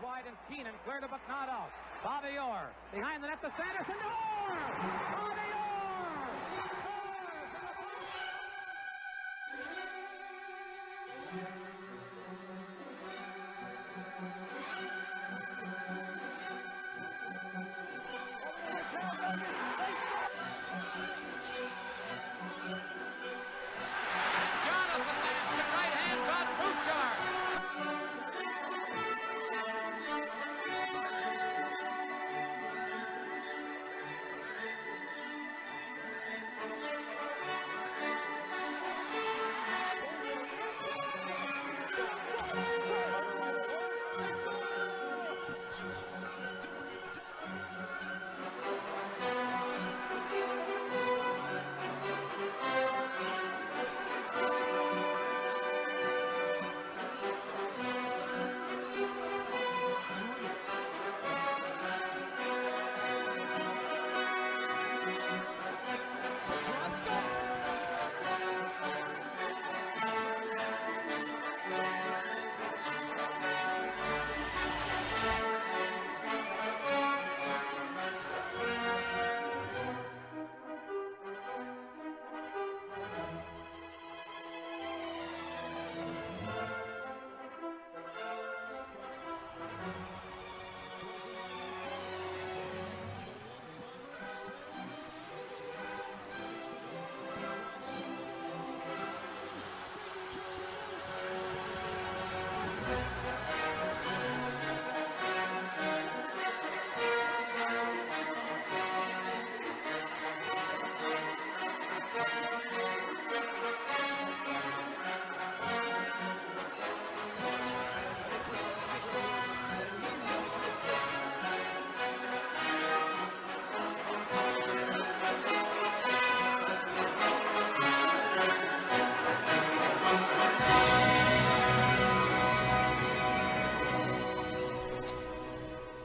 wide and Keenan cleared it but not out. Bobby Orr behind the net to Sanderson. Orr! Bobby Orr! Jonathan Manson, right hands on Bouchard.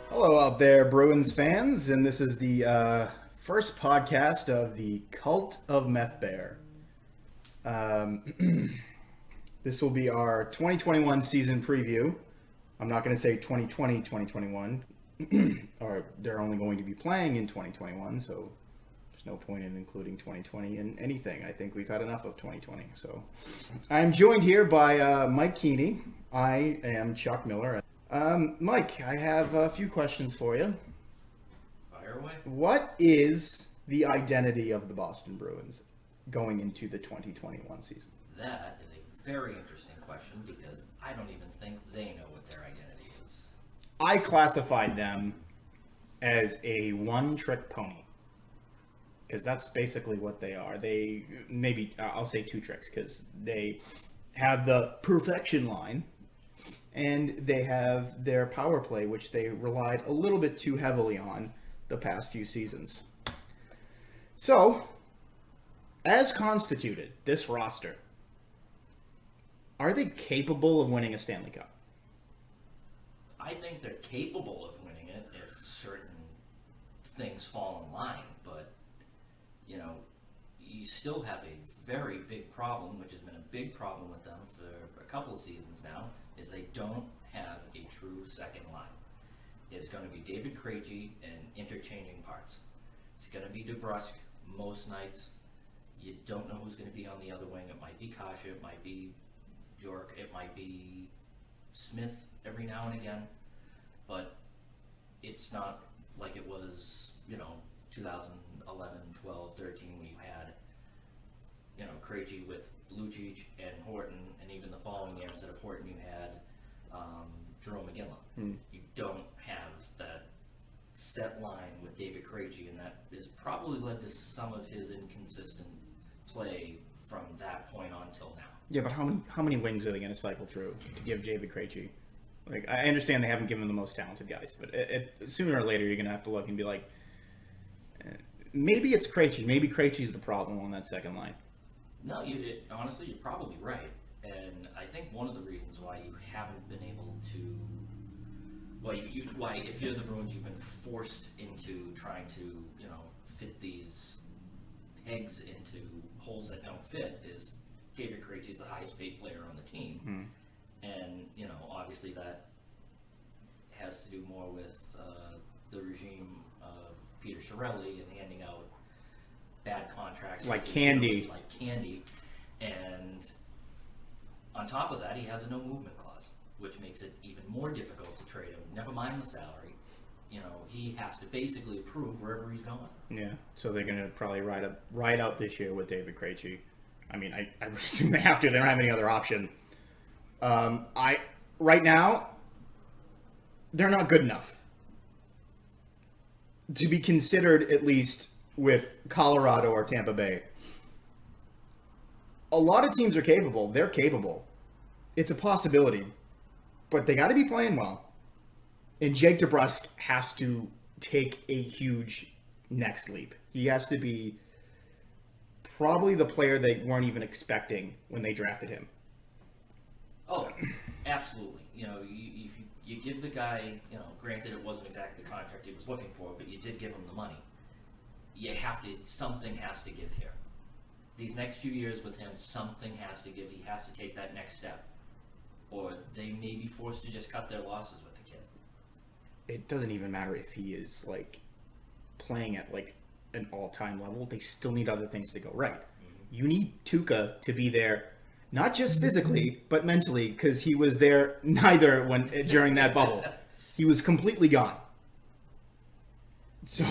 Hello out there, Bruins fans, and this is the first podcast of the Cult of Meth Bear. This will be our 2021 season preview. I'm not going to say 2020, 2021, or they're only going to be playing in 2021, so there's no point in including 2020 in anything. I think we've had enough of 2020. So I'm joined here by Mike Keeney. I am Chuck Miller. Mike, I have a few questions for you. Fire away. What is the identity of the Boston Bruins going into the 2021 season? That is a very interesting question because I don't even think they know what their identity is. I classified them as a one-trick pony because that's basically what they are. They maybe I'll say two tricks because they have the perfection line. And they have their power play, which they relied a little bit too heavily on the past few seasons. So, as constituted, this roster, are they capable of winning a Stanley Cup? I think they're capable of winning it if certain things fall in line, but, you know, you still have a very big problem, which has been a big problem with them for a couple of seasons now, is they don't have a true second line. It's going to be David Krejci and interchanging parts. It's going to be DeBrusk most nights. You don't know who's going to be on the other wing. It might be Kasha, it might be York, it might be Smith every now and again, but it's not like it was, 2011, 12, 13 when you had, Krejci with Lucic and Horton, and even the following year instead of Horton you had Jerome McGinley. You don't have that set line with David Krejci, and that has probably led to some of his inconsistent play from that point on till now. Yeah, but how many wings are they going to cycle through to give David Krejci? Like, I understand they haven't given him the most talented guys, but sooner or later you're going to have to look and be like, maybe it's Krejci. Maybe Krejci's the problem on that second line. No, honestly, you're probably right. And I think one of the reasons why you haven't been able to, why if you're the Bruins, you've been forced into trying to, fit these pegs into holes that don't fit, is David Krejci's the highest paid player on the team. And, obviously that has to do more with the regime of Peter Chiarelli and handing out bad contracts like candy. And on top of that, he has a no movement clause, which makes it even more difficult to trade him. Never mind the salary. You know, he has to basically approve wherever he's going. Yeah, so they're going to probably ride out this year with David Krejci. I mean, I would assume they have to. They don't have any other option. Right now, they're not good enough to be considered, at least with Colorado or Tampa Bay. A lot of teams are capable. They're capable. It's a possibility, but they got to be playing well. And Jake DeBrusk has to take a huge next leap. He has to be probably the player they weren't even expecting when they drafted him. Oh, absolutely. You know, you give the guy, you know, granted it wasn't exactly the contract he was looking for, but you did give him the money. You have to, something has to give here. These next few years with him, something has to give. He has to take that next step. Or they may be forced to just cut their losses with the kid. It doesn't even matter if he is, like, playing at, like, an all-time level. They still need other things to go right. Mm-hmm. You need Tuukka to be there, not just physically, but mentally, because he was there neither during that bubble. He was completely gone. So...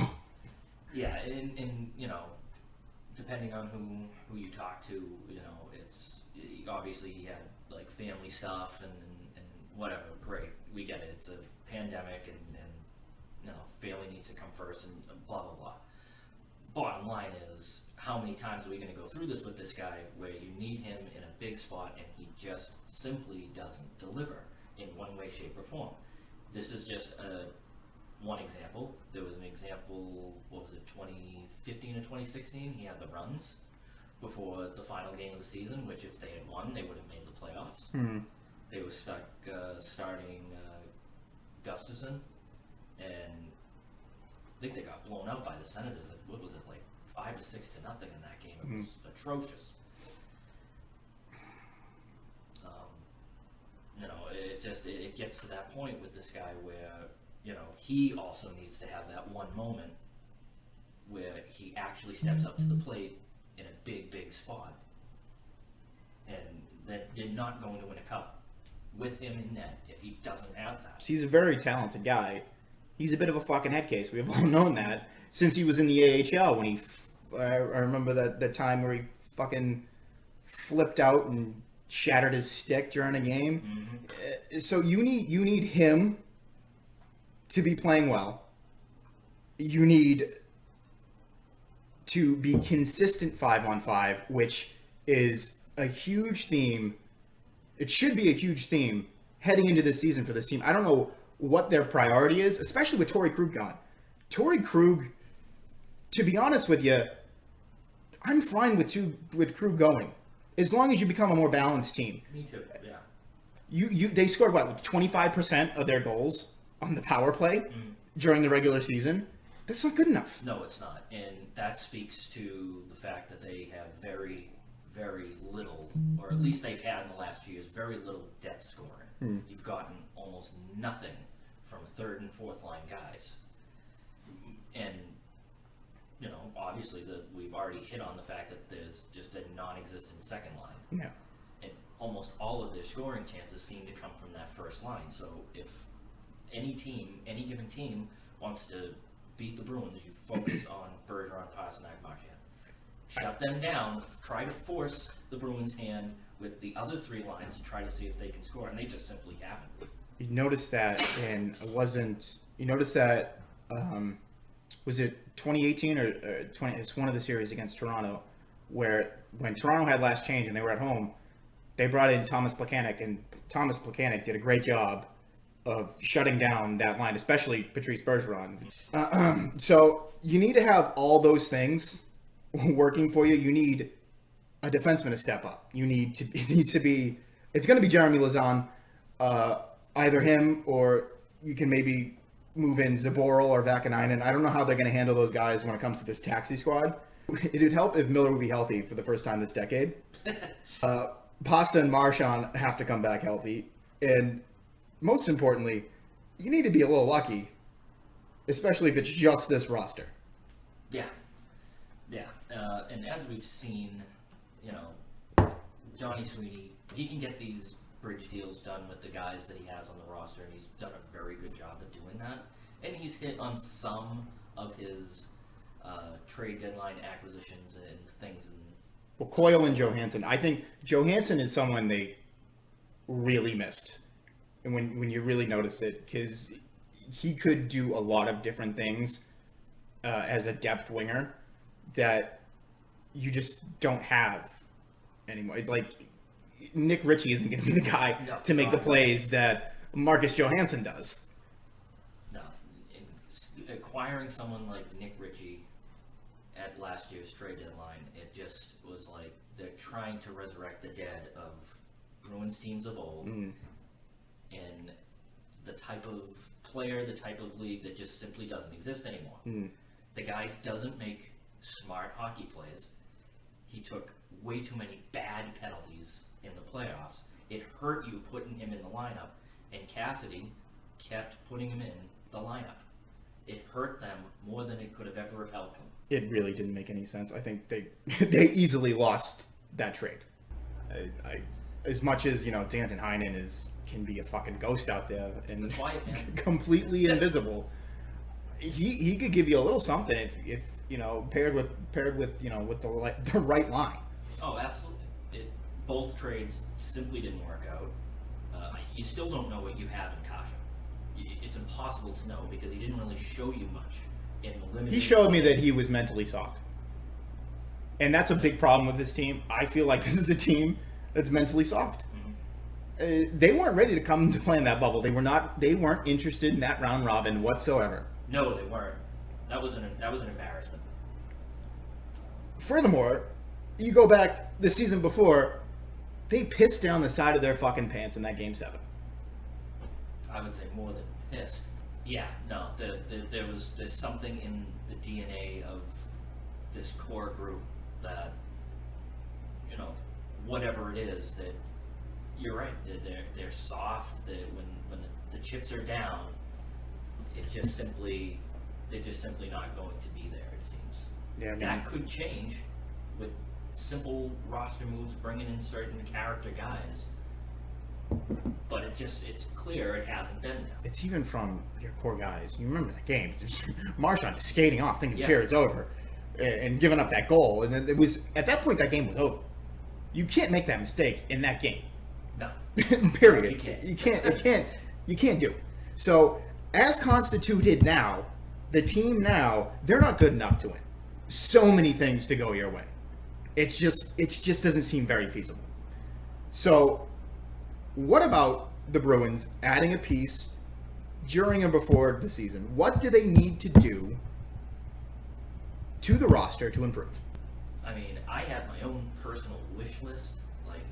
Yeah, and you know, depending on who you talk to, you know, it's obviously he had like family stuff and whatever. Great, we get it. It's a pandemic, and you know, family needs to come first, and blah blah blah. Bottom line is, how many times are we going to go through this with this guy where you need him in a big spot and he just simply doesn't deliver in one way, shape, or form? This is just one example. There was an example, what was it, 2015 or 2016? He had the runs before the final game of the season, which if they had won, they would have made the playoffs. Mm-hmm. They were stuck starting Gustafson, and I think they got blown out by the Senators. What was it, like 5-6 to nothing in that game? It was atrocious. You know, it gets to that point with this guy where, you know, he also needs to have that one moment where he actually steps up to the plate in a big spot. And that they're not going to win a cup with him in net if he doesn't have that. He's a very talented guy. He's a bit of a fucking head case. We've all known that since he was in the AHL when I remember that time where he fucking flipped out and shattered his stick during a game. Mm-hmm. So you need him to be playing well. You need to be consistent 5-on-5, which is a huge theme. It should be a huge theme heading into this season for this team. I don't know what their priority is, especially with Torrey Krug gone. Torrey Krug, to be honest with you, I'm fine with Krug going, as long as you become a more balanced team. Me too, yeah. They scored, 25% of their goals on the power play during the regular season. That's not good enough. No, it's not. And that speaks to the fact that they have very, very little, or at least they've had in the last few years, very little depth scoring. You've gotten almost nothing from third and fourth line guys. And, you know, obviously we've already hit on the fact that there's just a non-existent second line. Yeah. And almost all of their scoring chances seem to come from that first line. So if any given team wants to beat the Bruins, you focus on Bergeron, Pastrnak, Marchand. Shut them down. Try to force the Bruins' hand with the other three lines and try to see if they can score, and they just simply haven't. You noticed that, and was it 2018 or 20? It's one of the series against Toronto, where when Toronto had last change and they were at home, they brought in Thomas Plekanec, and Thomas Plekanec did a great job of shutting down that line, especially Patrice Bergeron. So you need to have all those things working for you. You need a defenseman to step up. It's going to be Jeremy Lauzon, either him or you can maybe move in Zaboral or Vakanainen. I don't know how they're going to handle those guys when it comes to this taxi squad. It would help if Miller would be healthy for the first time this decade. Pasta and Marchand have to come back healthy. And most importantly, you need to be a little lucky, especially if it's just this roster. Yeah. And as we've seen, you know, Johnny Sweeney, he can get these bridge deals done with the guys that he has on the roster, and he's done a very good job of doing that. And he's hit on some of his trade deadline acquisitions and things. Well, Coyle and Johansson. I think Johansson is someone they really missed. And when you really notice it, because he could do a lot of different things as a depth winger that you just don't have anymore. It's like Nick Ritchie isn't going to be the guy to make the plays that Marcus Johansson does. No. Acquiring someone like Nick Ritchie at last year's trade deadline, it just was like they're trying to resurrect the dead of Bruins teams of old. And the type of player, the type of league that just simply doesn't exist anymore. The guy doesn't make smart hockey plays. He took way too many bad penalties in the playoffs. It hurt you putting him in the lineup, and Cassidy kept putting him in the lineup. It hurt them more than it could have ever helped them. It really didn't make any sense. I think they easily lost that trade. I as much as, you know, Danton Heinen can be a fucking ghost out there and completely invisible. He could give you a little something if you know, paired with you know, with the right line. Oh, absolutely. Both trades simply didn't work out. You still don't know what you have in Kasha. It's impossible to know because he didn't really show you much in the limited. He showed me that he was mentally soft, and that's a big problem with this team. I feel like this is a team that's mentally soft. They weren't ready to come to play in that bubble. They weren't interested in that round robin whatsoever. No, they weren't. That was an embarrassment. Furthermore, you go back the season before, they pissed down the side of their fucking pants in that Game 7. I would say more than pissed. Yeah, no, there's something in the DNA of this core group that, you know, whatever it is, that you're right. They're soft. When the chips are down, they're just simply not going to be there. It seems. Yeah, I mean, that could change with simple roster moves, bringing in certain character guys. But it's clear it hasn't been there. It's even from your core guys. You remember that game? Marchand just skating off, thinking the period's over, and giving up that goal. And it was at that point that game was over. You can't make that mistake in that game. No. Period. No, you can't. You can't do it. So as constituted now, the team now, they're not good enough to win. So many things to go your way. It just doesn't seem very feasible. So what about the Bruins adding a piece during and before the season? What do they need to do to the roster to improve? I mean, I have my own personal wish list, like,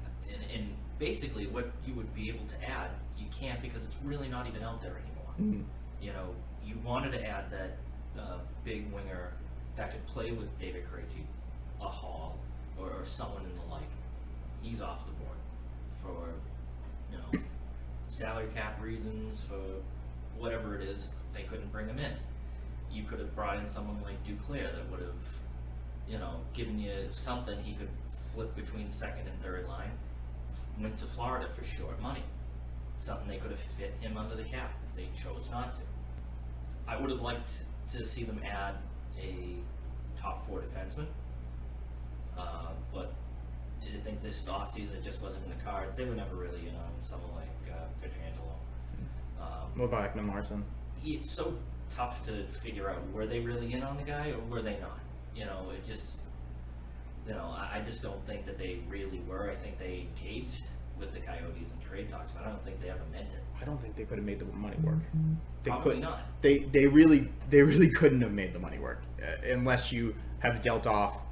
and basically what you would be able to add, you can't because it's really not even out there anymore. You know, you wanted to add that big winger that could play with David Krejci, a Hall, or someone in the like. He's off the board for, you know, salary cap reasons, for whatever it is. They couldn't bring him in. You could have brought in someone like Duclair that would have, you know, given you something he could flip between second and third line. Went to Florida for short money. Something they could have fit him under the cap. They chose not to. I would have liked to see them add a top 4 defenseman. But I think this offseason it just wasn't in the cards. They were never really in on someone like Pietrangelo. Levac and Marson. It's so tough to figure out, were they really in on the guy or were they not? You know, it just, you know, I just don't think that they really were. I think they engaged with the Coyotes in trade talks, but I don't think they ever meant it. I don't think they could have made the money work. They Probably couldn't. not. They really couldn't have made the money work unless you have dealt off.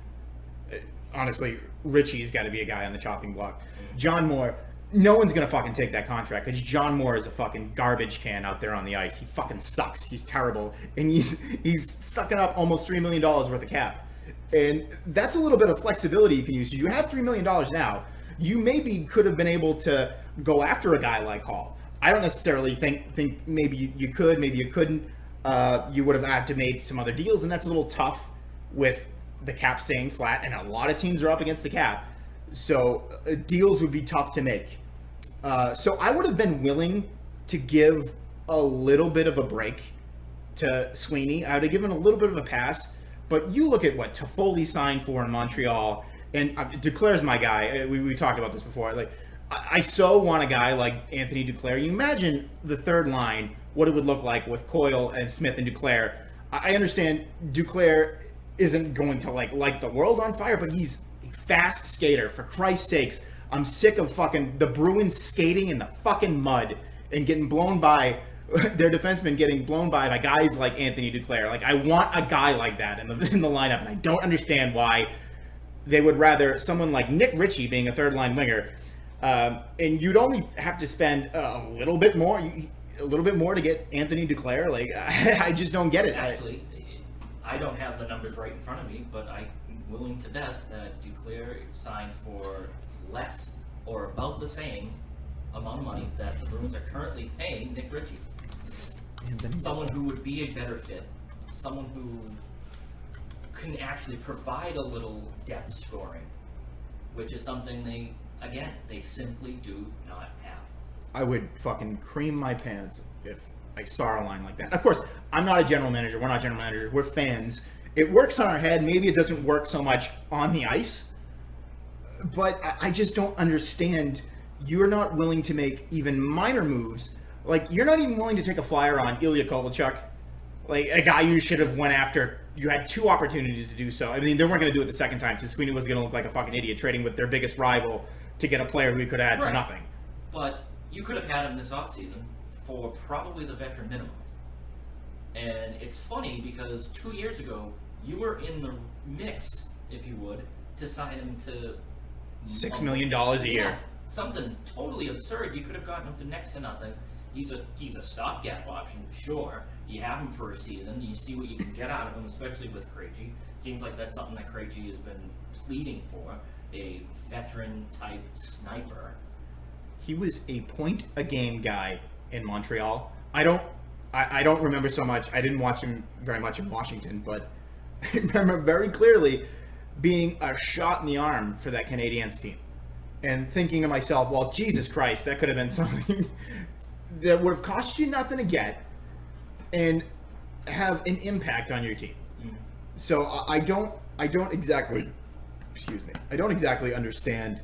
Honestly, Richie's got to be a guy on the chopping block. John Moore, no one's gonna fucking take that contract because John Moore is a fucking garbage can out there on the ice. He fucking sucks. He's terrible, and he's sucking up almost $3 million worth of cap. And that's a little bit of flexibility you can use. You have $3 million now. You maybe could have been able to go after a guy like Hall. I don't necessarily think maybe you could, maybe you couldn't. You would have had to make some other deals, and that's a little tough with the cap staying flat, and a lot of teams are up against the cap. So deals would be tough to make. So I would have been willing to give a little bit of a break to Sweeney. I would have given a little bit of a pass. But you look at what Toffoli signed for in Montreal, and Duclair's my guy. We talked about this before. Like, I so want a guy like Anthony Duclair. You imagine the third line, what it would look like with Coyle and Smith and Duclair. I understand Duclair isn't going to light the world on fire, but he's a fast skater. For Christ's sakes, I'm sick of fucking the Bruins skating in the fucking mud and getting blown by their defensemen getting blown by guys like Anthony Duclair. Like, I want a guy like that in the lineup, and I don't understand why they would rather someone like Nick Ritchie being a third line winger, and you'd only have to spend a little bit more to get Anthony Duclair. Like, I just don't get it. Actually, I don't have the numbers right in front of me, but I'm willing to bet that Duclair signed for less or about the same amount of money that the Bruins are currently paying Nick Ritchie. Someone who would be a better fit, someone who can actually provide a little depth scoring, which is something they simply do not have. I would fucking cream my pants if I saw a line like that. Of course, I'm not a general manager. We're not general managers. We're fans. It works on our head. Maybe it doesn't work so much on the ice, but I just don't understand. You're not willing to make even minor moves. Like, you're not even willing to take a flyer on Ilya Kovalchuk, like a guy you should have went after. You had two opportunities to do so. I mean, they weren't going to do it the second time because Sweeney was going to look like a fucking idiot trading with their biggest rival to get a player who he could have had for nothing. But you could have had him this offseason for probably the veteran minimum. And it's funny because 2 years ago, you were in the mix, if you would, to sign him to $6 million a year. Yeah, something totally absurd. You could have gotten him for next to nothing. He's a stopgap option, sure. You have him for a season. You see what you can get out of him, especially with Krejci. Seems like that's something that Krejci has been pleading for, a veteran-type sniper. He was a point-a-game guy in Montreal. I don't remember so much. I didn't watch him very much in Washington, but I remember very clearly being a shot in the arm for that Canadiens team. And thinking to myself, well, Jesus Christ, that could have been something that would have cost you nothing to get and have an impact on your team. Mm-hmm. So I don't exactly understand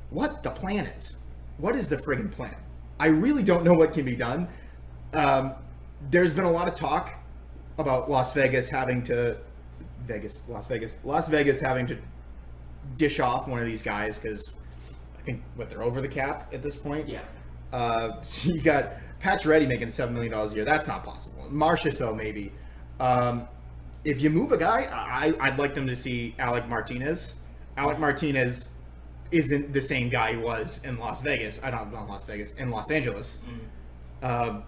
what the plan is. What is the friggin' plan? I really don't know what can be done. There's been a lot of talk about Las Vegas having to dish off one of these guys because I think they're over the cap at this point. Yeah. So you got Pacioretty making $7 million a year. That's not possible. Marchessault maybe. If you move a guy, I'd like them to see Alec Martinez. Alec Martinez isn't the same guy he was in Las Vegas. In Los Angeles. Mm.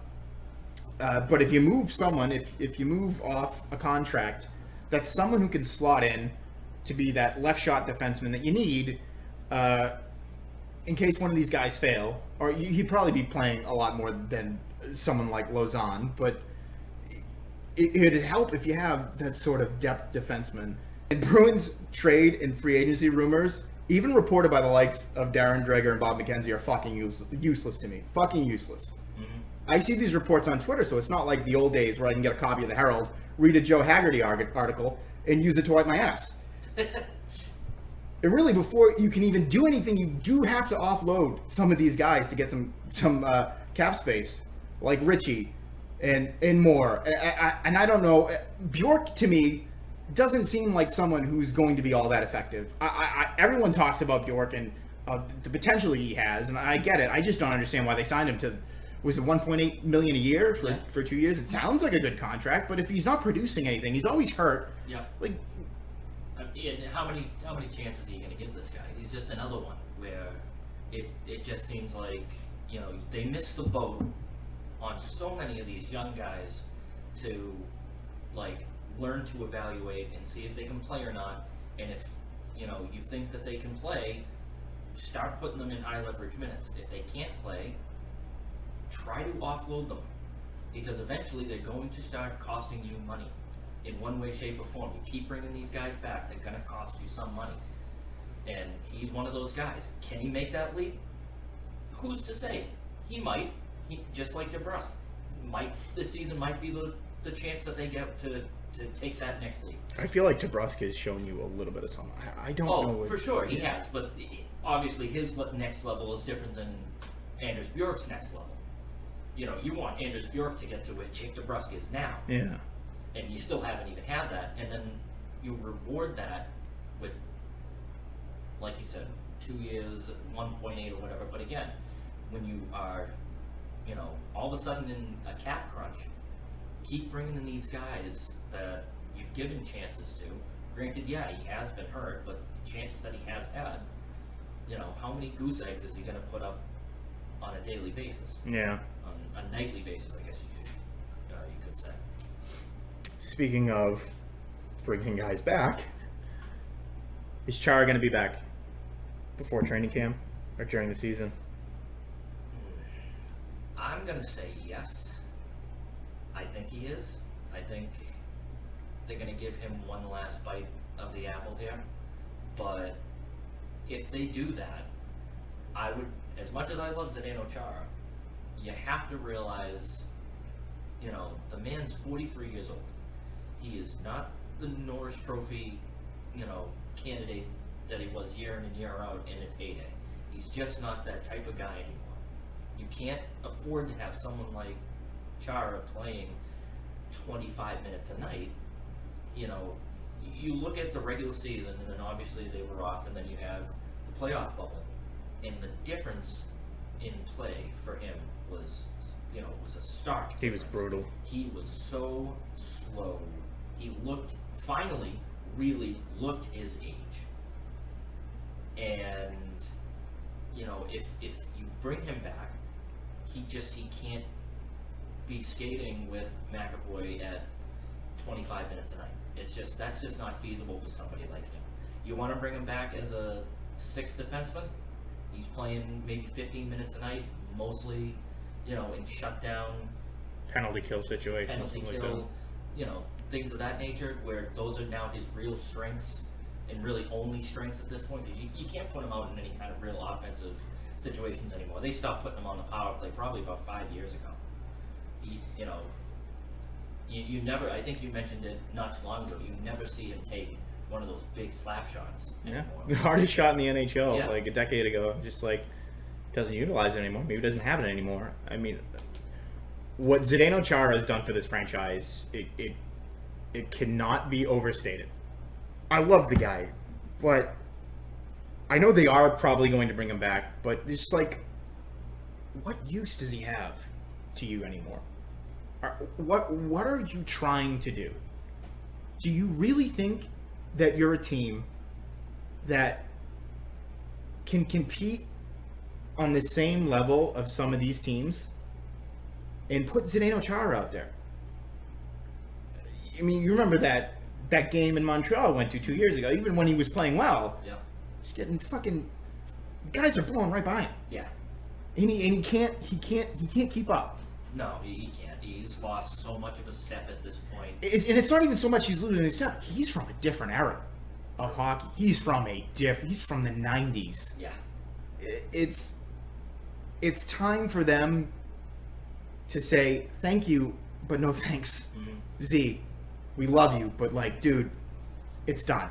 But if you move someone, if you move off a contract, that's someone who can slot in to be that left shot defenseman that you need in case one of these guys fail. Or he'd probably be playing a lot more than someone like Lausanne, but it'd help if you have that sort of depth defenseman. And Bruins trade and free agency rumors, even reported by the likes of Darren Dreger and Bob McKenzie, are fucking useless to me. Fucking useless. Mm-hmm. I see these reports on Twitter, so it's not like the old days where I can get a copy of the Herald, read a Joe Haggerty article, and use it to wipe my ass. And really, before you can even do anything, you do have to offload some of these guys to get some cap space, like Ritchie and more. And I don't know, Bjork to me doesn't seem like someone who's going to be all that effective. Everyone talks about Bjork and the potential he has, and I get it. I just don't understand why they signed him to, was it $1.8 million a year for 2 years? It sounds like a good contract, but if he's not producing anything, he's always hurt. Yeah. Like, how many chances are you going to give this guy? He's just another one where it just seems like, they missed the boat on so many of these young guys to learn to evaluate and see if they can play or not. And if you think that they can play, start putting them in high leverage minutes. If they can't play, try to offload them, because eventually they're going to start costing you money in one way, shape, or form. You keep bringing these guys back, they're going to cost you some money. And he's one of those guys. Can he make that leap? Who's to say? He might. Just like DeBrusque. This season might be the chance that they get to take that next leap. I feel like DeBrusque has shown you a little bit of something. I don't know. Oh, for sure, he has. But obviously his next level is different than Anders Bjork's next level. You know, you want Anders Bjork to get to where Jake DeBrusque is now. Yeah. And you still haven't even had that. And then you reward that with, like you said, 2 years, 1.8 or whatever. But again, when you are, you know, all of a sudden in a cap crunch, keep bringing in these guys that you've given chances to. Granted, yeah, he has been hurt, but the chances that he has had, you know, how many goose eggs is he going to put up on a daily basis? Yeah. On a nightly basis, I guess you could say. Speaking of bringing guys back, is Chara going to be back before training camp or during the season? I'm going to say yes. I think he is. I think they're going to give him one last bite of the apple here. But if they do that, I would, as much as I love Zdeno Chara, you have to realize, you know, the man's 43 years old. He is not the Norris Trophy, you know, candidate that he was year in and year out in his heyday. He's just not that type of guy anymore. You can't afford to have someone like Chara playing 25 minutes a night. You know, you look at the regular season, and then obviously they were off, and then you have the playoff bubble. And the difference in play for him was, you know, was a stark difference. He was brutal. He was so slow. He finally really looked his age. And, you know, if you bring him back, he can't be skating with McAvoy at 25 minutes a night. That's just not feasible for somebody like him. You want to bring him back as a sixth defenseman? He's playing maybe 15 minutes a night, mostly, you know, in shutdown, Penalty kill situations. penalty like kill, that. you know, things of that nature, where those are now his real strengths and really only strengths at this point, because you can't put him out in any kind of real offensive situations anymore. They stopped putting him on the power play probably about 5 years ago. You know, you never, I think you mentioned it not too long ago, you never see him take one of those big slap shots anymore. The hardest shot in the NHL, Yeah. like a decade ago, just like doesn't utilize it anymore. Maybe doesn't have it anymore. I mean, what Zdeno Chara has done for this franchise, it cannot be overstated. I love the guy, but I know they are probably going to bring him back, but it's like, what use does he have to you anymore? What are you trying to do? Do you really think that you're a team that can compete on the same level of some of these teams and put Zdeno Chara out there? I mean, you remember that game in Montreal went to 2 years ago, even when he was playing well. Yeah. He's getting fucking guys are blowing right by him. Yeah. And he can't keep up. No, he can't. He's lost so much of a step at this point. And it's not even so much he's losing his step. He's from a different era of hockey. He's from the 90s. Yeah. It's time for them to say thank you, but no thanks. Mm-hmm. Z, we love you, but like, dude, it's done.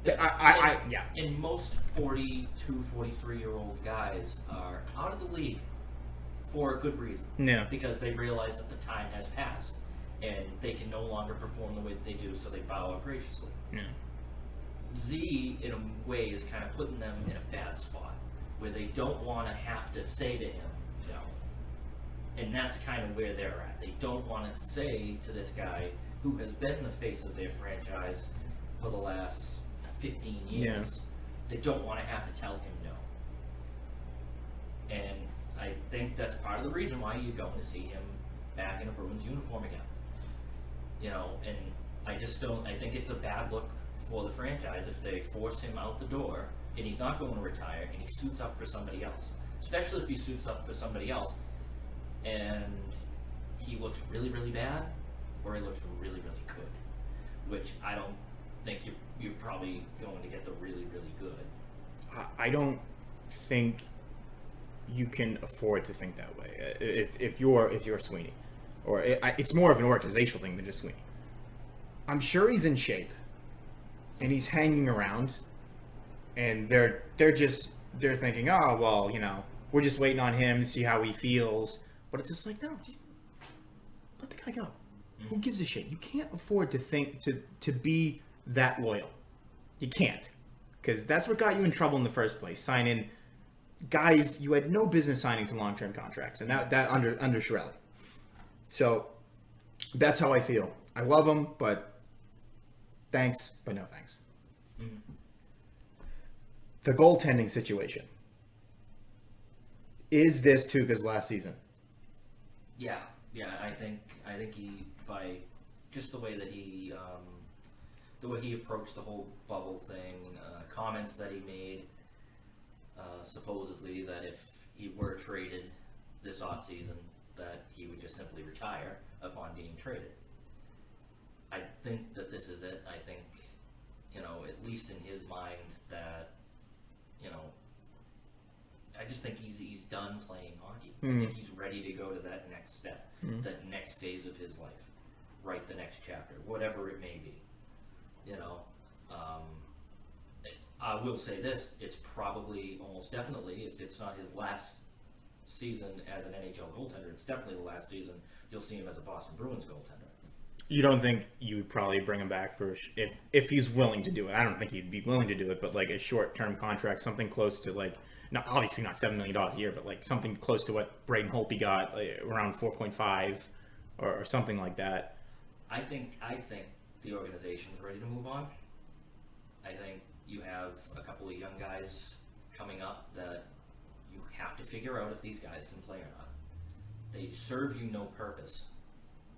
Yeah. And most 42, 43-year-old guys are out of the league for a good reason. Yeah. Because they realize that the time has passed and they can no longer perform the way that they do, so they bow out graciously. Yeah. Z, in a way, is kind of putting them in a bad spot where they don't want to have to say to him, no. And that's kind of where they're at. They don't want to say to this guy who has been the face of their franchise for the last 15 years, they don't want to have to tell him no. And I think that's part of the reason why you're going to see him back in a Bruins uniform again. You know, and I think it's a bad look for the franchise if they force him out the door and he's not going to retire and he suits up for somebody else. Especially if he suits up for somebody else. and he looks really, really bad, or he looks really, really good. Which I don't think you're probably going to get the really, really good. I don't think you can afford to think that way. If you're Sweeney, or it's more of an organizational thing than just Sweeney. I'm sure he's in shape, and he's hanging around, and they're thinking, oh well, we're just waiting on him to see how he feels. But it's just like, no, just let the guy go. Mm-hmm. Who gives a shit? You can't afford to think to be that loyal. You can't, because that's what got you in trouble in the first place. Signing guys you had no business signing to long-term contracts, and that under Chiarelli. So that's how I feel. I love him, but thanks, but no thanks. Mm-hmm. The goaltending situation. Is this Tuukka's last season? Yeah. I think he, by just the way that he approached the whole bubble thing, comments that he made, supposedly that if he were traded this offseason, that he would just simply retire upon being traded. I think that this is it. I think, at least in his mind, that, I just think he's done playing hockey. I think he's ready to go to that next step, that next phase of his life, write the next chapter, whatever it may be. I will say this, it's probably, almost definitely, if it's not his last season as an NHL goaltender, it's definitely the last season you'll see him as a Boston Bruins goaltender. You don't think you would probably bring him back for, if he's willing to do it? I don't think he'd be willing to do it, but like a short-term contract, something close to like, obviously not $7 million a year, but like something close to what Braden Holtby got, like around 4.5 or something like that. I think the organization's ready to move on. I think you have a couple of young guys coming up that you have to figure out if these guys can play or not. They serve you no purpose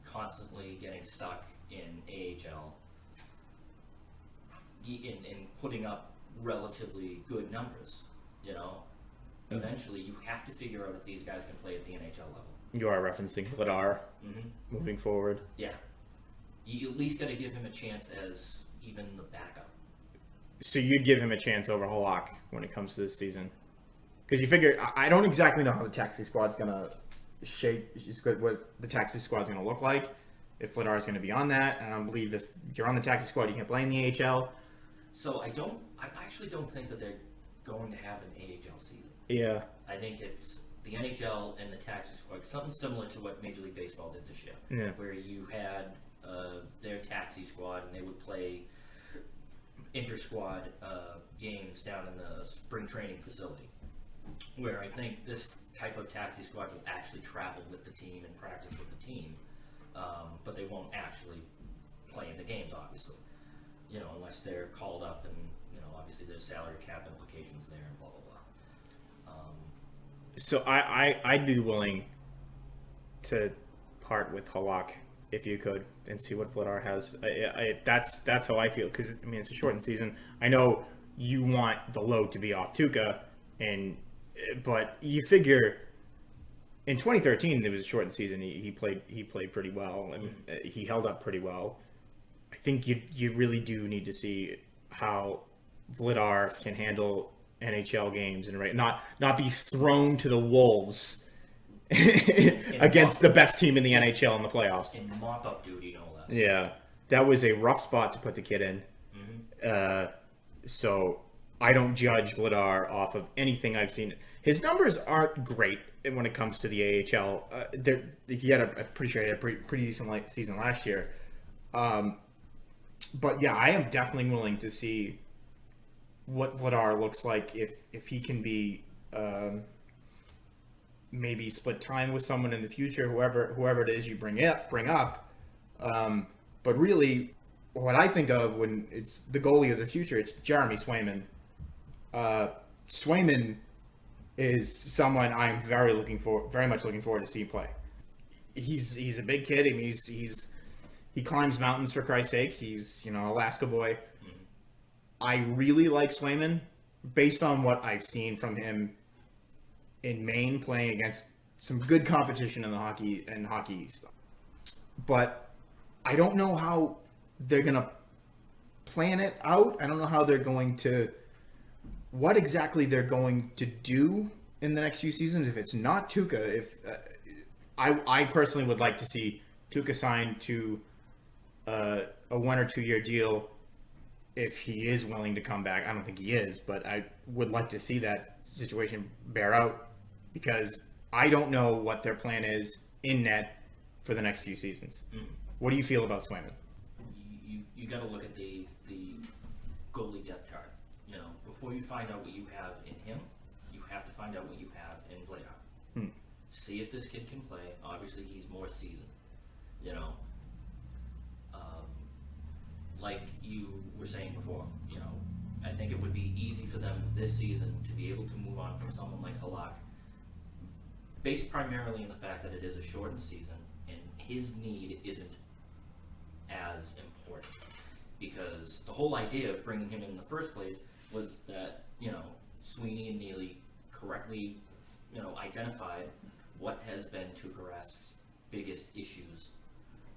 constantly getting stuck in AHL in putting up relatively good numbers. Eventually you have to figure out if these guys can play at the NHL level. You are referencing Vladar moving forward. Yeah. You at least got to give him a chance as even the backup. So you'd give him a chance over Halak when it comes to this season? Because you figure, I don't exactly know how the taxi squad's going to shape, what the taxi squad's going to look like, if Vladar's going to be on that. And I believe if you're on the taxi squad, you can't play in the AHL. So I actually don't think that they're going to have an AHL season. Yeah. I think it's the NHL and the taxi squad, something similar to what Major League Baseball did this year. Yeah. Where you had their taxi squad and they would play inter-squad games down in the spring training facility, where I think this type of taxi squad will actually travel with the team and practice with the team, but they won't actually play in the games, obviously, unless they're called up, and obviously there's salary cap implications there and blah blah blah. So I'd be willing to part with Halak if you could, and see what Vladar has. That's how I feel, because it's a shortened season. I know you want the load to be off Tuukka, but you figure in 2013 it was a shortened season. He played pretty well, and he held up pretty well. I think you really do need to see how Vladar can handle NHL games and not be thrown to the wolves against the best team in the NHL in the playoffs. In mop-up duty, no less. Yeah, that was a rough spot to put the kid in. So I don't judge Vladar off of anything I've seen. His numbers aren't great when it comes to the AHL. He had pretty decent season last year. But yeah, I am definitely willing to see what Vladar looks like if he can be maybe split time with someone in the future, whoever it is you bring up. But really, what I think of when it's the goalie of the future, it's Jeremy Swayman. Swayman is someone I'm very much looking forward to see play. He's a big kid. I mean, he climbs mountains, for Christ's sake. He's Alaska boy. I really like Swayman based on what I've seen from him in Maine playing against some good competition in the hockey stuff. But I don't know how they're gonna plan it out. I don't know how they're going to, what exactly they're going to do in the next few seasons. If it's not Tuukka, if I personally would like to see Tuukka signed to a 1 or 2 year deal if he is willing to come back. I don't think he is, but I would like to see that situation bear out, because I don't know what their plan is in net for the next few seasons. What do you feel about Swayman? You got to look at the goalie depth chart. You know, before you find out what you have in him, you have to find out what you have in Vladar. See if this kid can play. Obviously, he's more seasoned. You know, like you were saying before, you know, I think it would be easy for them this season to be able to move on from someone like Halak, based primarily on the fact that it is a shortened season and his need isn't as important. Because the whole idea of bringing him in the first place was that, you know, Sweeney and Neely correctly, you know, identified what has been Tuukka Rask's biggest issues,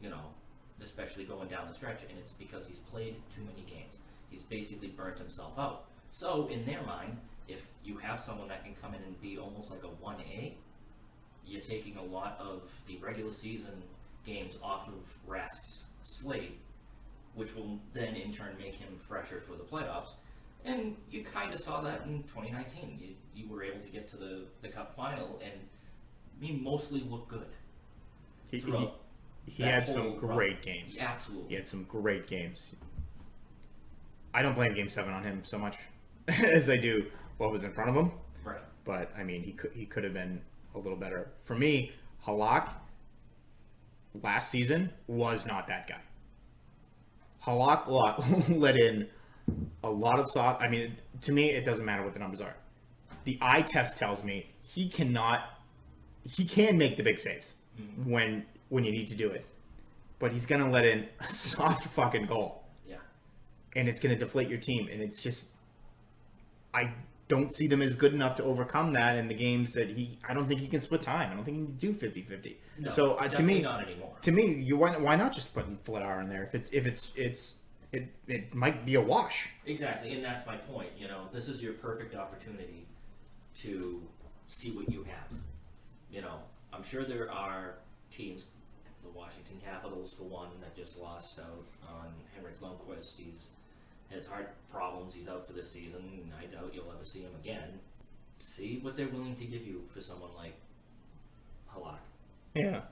you know, especially going down the stretch, and it's because he's played too many games. He's basically burnt himself out. So in their mind, if you have someone that can come in and be almost like a 1A, you're taking a lot of the regular season games off of Rask's slate, which will then in turn make him fresher for the playoffs. And you kind of saw that in 2019. You were able to get to the Cup final, and he mostly looked good. He had some great games. Absolutely. He had some great games. I don't blame Game 7 on him so much as I do what was in front of him. Right. But, I mean, he could have been a little better. For me, Halak last season was not that guy. Halak let in a lot of soft. I mean, to me, it doesn't matter what the numbers are. The eye test tells me he can make the big saves when you need to do it, but he's gonna let in a soft fucking goal. Yeah. And it's gonna deflate your team, and it's just, I don't see them as good enough to overcome that in the games that I don't think he can split time. I don't think he can do 50-50. No, so to me, not anymore. To me, why not just put Vladar in there if it might be a wash. Exactly, and that's my point. You know, this is your perfect opportunity to see what you have. You know, I'm sure there are teams, the Washington Capitals for one, that just lost out on Henrik Lundqvist. He has heart problems. He's out for the season, and I doubt you'll ever see him again. See what they're willing to give you for someone like Halak. Yeah.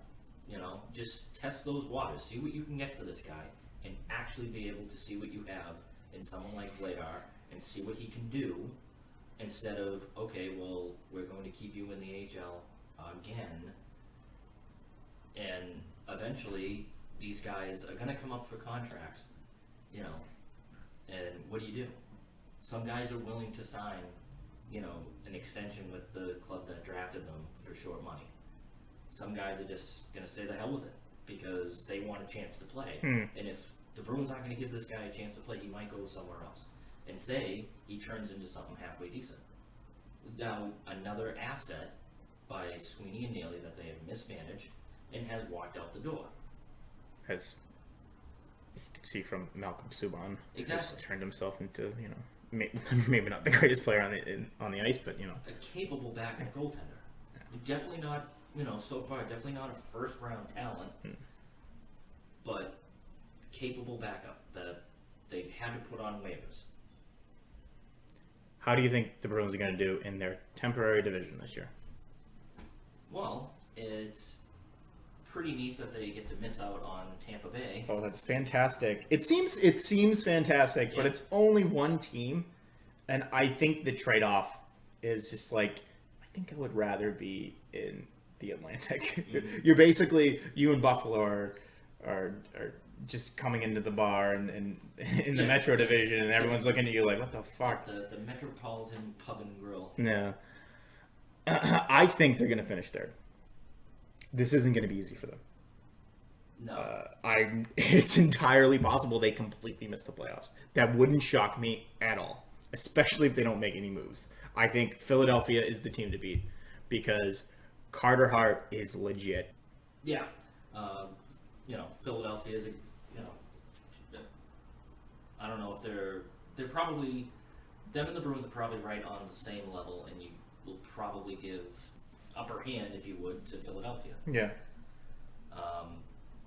You know, just test those waters. See what you can get for this guy, and actually be able to see what you have in someone like Vladar and see what he can do, instead of, okay, well, we're going to keep you in the AHL again, and eventually these guys are going to come up for contracts, you know, and what do? Some guys are willing to sign, you know, an extension with the club that drafted them for short money. Some guys are just going to say the hell with it because they want a chance to play. And if the Bruins aren't going to give this guy a chance to play, he might go somewhere else. And say he turns into something halfway decent. Now, another asset by Sweeney and Neely that they have mismanaged and has walked out the door. As you can see from Malcolm Subban, Exactly. has turned himself into, you know, maybe not the greatest player on the ice, but, you know, A capable backup goaltender. Definitely not, you know, so far, definitely not a first-round talent, but capable backup that they've had to put on waivers. How do you think the Bruins are going to do in their temporary division this year? Well, it's pretty neat that they get to miss out on Tampa Bay. Oh, that's fantastic. It seems fantastic, but it's only one team, and I think the trade-off is just like, I think I would rather be in the Atlantic. You're basically, you and Buffalo are just coming into the bar and in the Metro Division, and everyone's looking at you like, what the fuck? The Metropolitan Pub and Grill. No. I think they're going to finish third. This isn't going to be easy for them. No. It's entirely possible they completely miss the playoffs. That wouldn't shock me at all, especially if they don't make any moves. I think Philadelphia is the team to beat because Carter Hart is legit. Yeah. Philadelphia is I don't know if they're probably, them and the Bruins are probably right on the same level, and you will probably give upper hand, if you would, to Philadelphia. Yeah.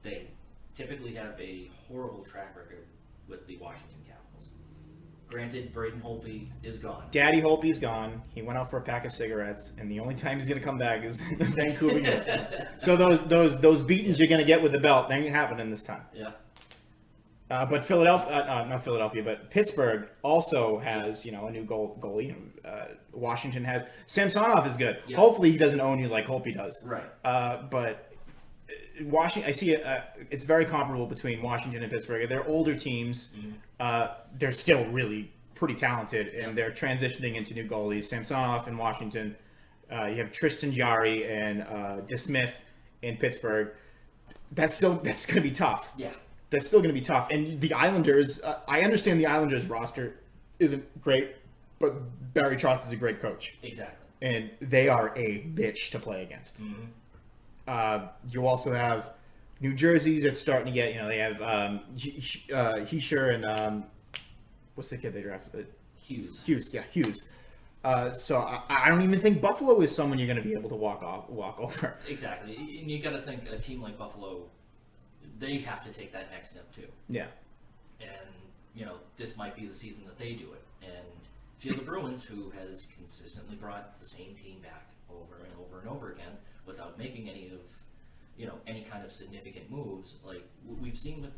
They typically have a horrible track record with the Washington Capitals. Granted, Braden Holtby is gone. Daddy Holtby's gone. He went out for a pack of cigarettes, and the only time he's going to come back is the Vancouver game. So those beatings you're going to get with the belt, they ain't happening this time. Yeah. But not Philadelphia, but Pittsburgh also has, a new goalie. Washington has Samsonov is good. Yeah. Hopefully he doesn't own you like Holtby does. Right. But Washington, I see it's very comparable between Washington and Pittsburgh. They're older teams. Mm-hmm. They're still really pretty talented, and they're transitioning into new goalies. Samsonov in Washington. You have Tristan Jarry and DeSmith in Pittsburgh. That's going to be tough. Yeah. That's still going to be tough. And the Islanders, I understand the Islanders roster isn't great, but Barry Trotz is a great coach. Exactly. And they are a bitch to play against. Mm-hmm. You also have New Jersey that's starting to get, they have Heischer and what's the kid they drafted? Hughes. So I don't even think Buffalo is someone you're going to be able to walk over. Exactly. And you got to think a team like Buffalo, they have to take that next step too. Yeah. And, this might be the season that they do it. And if you're the Bruins, who has consistently brought the same team back over and over and over again without making any kind of significant moves, like we've seen what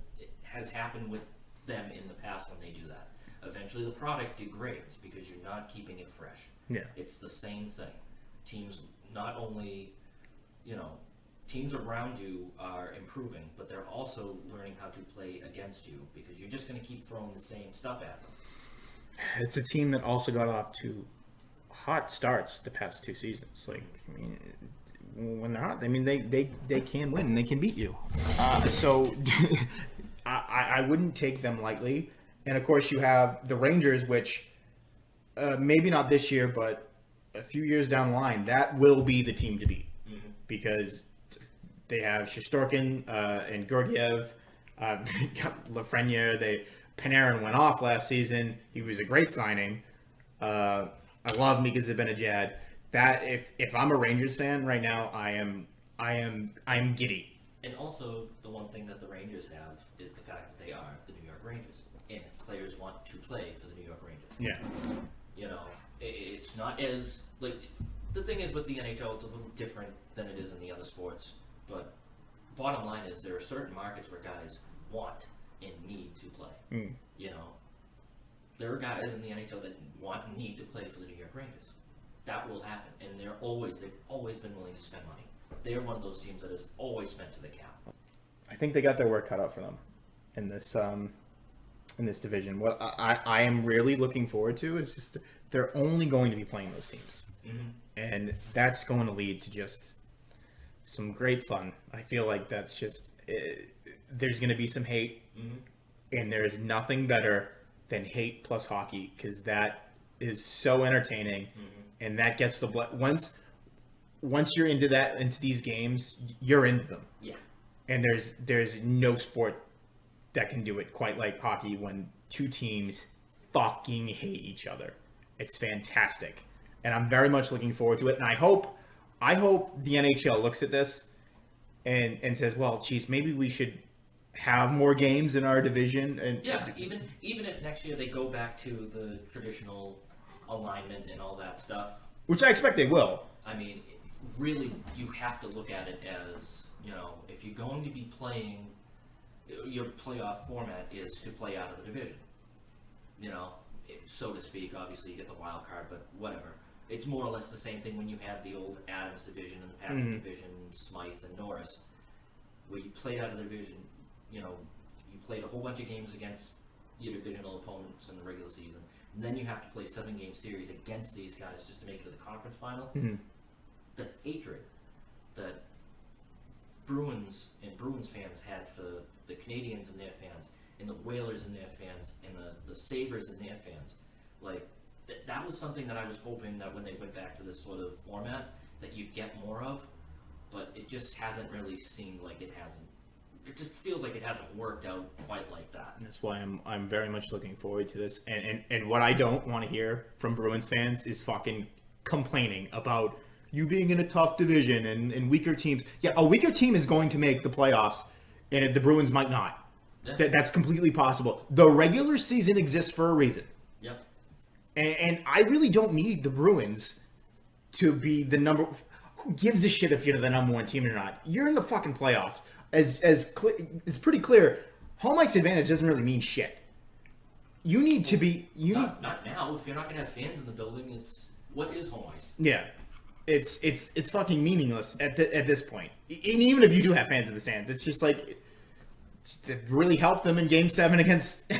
has happened with them in the past when they do that. Eventually the product degrades because you're not keeping it fresh. Yeah. It's the same thing. Teams not only, teams around you are improving, but they're also learning how to play against you because you're just going to keep throwing the same stuff at them. It's a team that also got off to hot starts the past two seasons. When they're hot, they can win and they can beat you. So I wouldn't take them lightly. And of course, you have the Rangers, which maybe not this year, but a few years down the line, that will be the team to beat because they have Shesterkin and Georgiev, Lafreniere. Panarin went off last season. He was a great signing. I love Mika Zibanejad. That if I'm a Rangers fan right now, I am giddy. And also, the one thing that the Rangers have is the fact that they are the New York Rangers, and players want to play for the New York Rangers. Yeah. It's not as the thing is with the NHL, it's a little different than it is in the other sports. But bottom line is there are certain markets where guys want and need to play. There are guys in the NHL that want and need to play for the New York Rangers. That will happen, and they've always been willing to spend money. They are one of those teams that is always spent to the cap. I think they got their work cut out for them in this division. What I am really looking forward to is just they're only going to be playing those teams, and that's going to lead to just some great fun. I feel like that's just there's going to be some hate, and there is nothing better than hate plus hockey because that is so entertaining, and that gets the blood. Once you're into these games, you're into them. Yeah. And there's no sport that can do it quite like hockey when two teams fucking hate each other. It's fantastic, and I'm very much looking forward to it. And I hope the NHL looks at this and says, well, geez, maybe we should have more games in our division. And yeah, even if next year they go back to the traditional alignment and all that stuff, which I expect they will. Really, you have to look at it as, if you're going to be playing, your playoff format is to play out of the division. So to speak. Obviously, you get the wild card, but whatever. It's more or less the same thing when you had the old Adams division and the Patrick division, Smythe and Norris, where you played out of the division. You played a whole bunch of games against your divisional opponents in the regular season, and then you have to play 7-game series against these guys just to make it to the conference final. The hatred that Bruins and Bruins fans had for the Canadians and their fans, and the Whalers and their fans, and the Sabres and their fans, that was something that I was hoping that when they went back to this sort of format that you'd get more of. but it just hasn't really seemed like it hasn't. It just feels like it hasn't worked out quite like that. That's why I'm very much looking forward to this. And what I don't want to hear from Bruins fans is fucking complaining about you being in a tough division and weaker teams. Yeah, a weaker team is going to make the playoffs, and the Bruins might not. Yeah. That's completely possible. The regular season exists for a reason. Yep. And I really don't need the Bruins to be the number. Who gives a shit if you're the number one team or not? You're in the fucking playoffs. It's pretty clear. Home ice advantage doesn't really mean shit. You need to be. Not now. If you're not gonna have fans in the building, it's what is home ice? Yeah, it's fucking meaningless at this point. And even if you do have fans in the stands, it's just like it really helped them in Game 7 against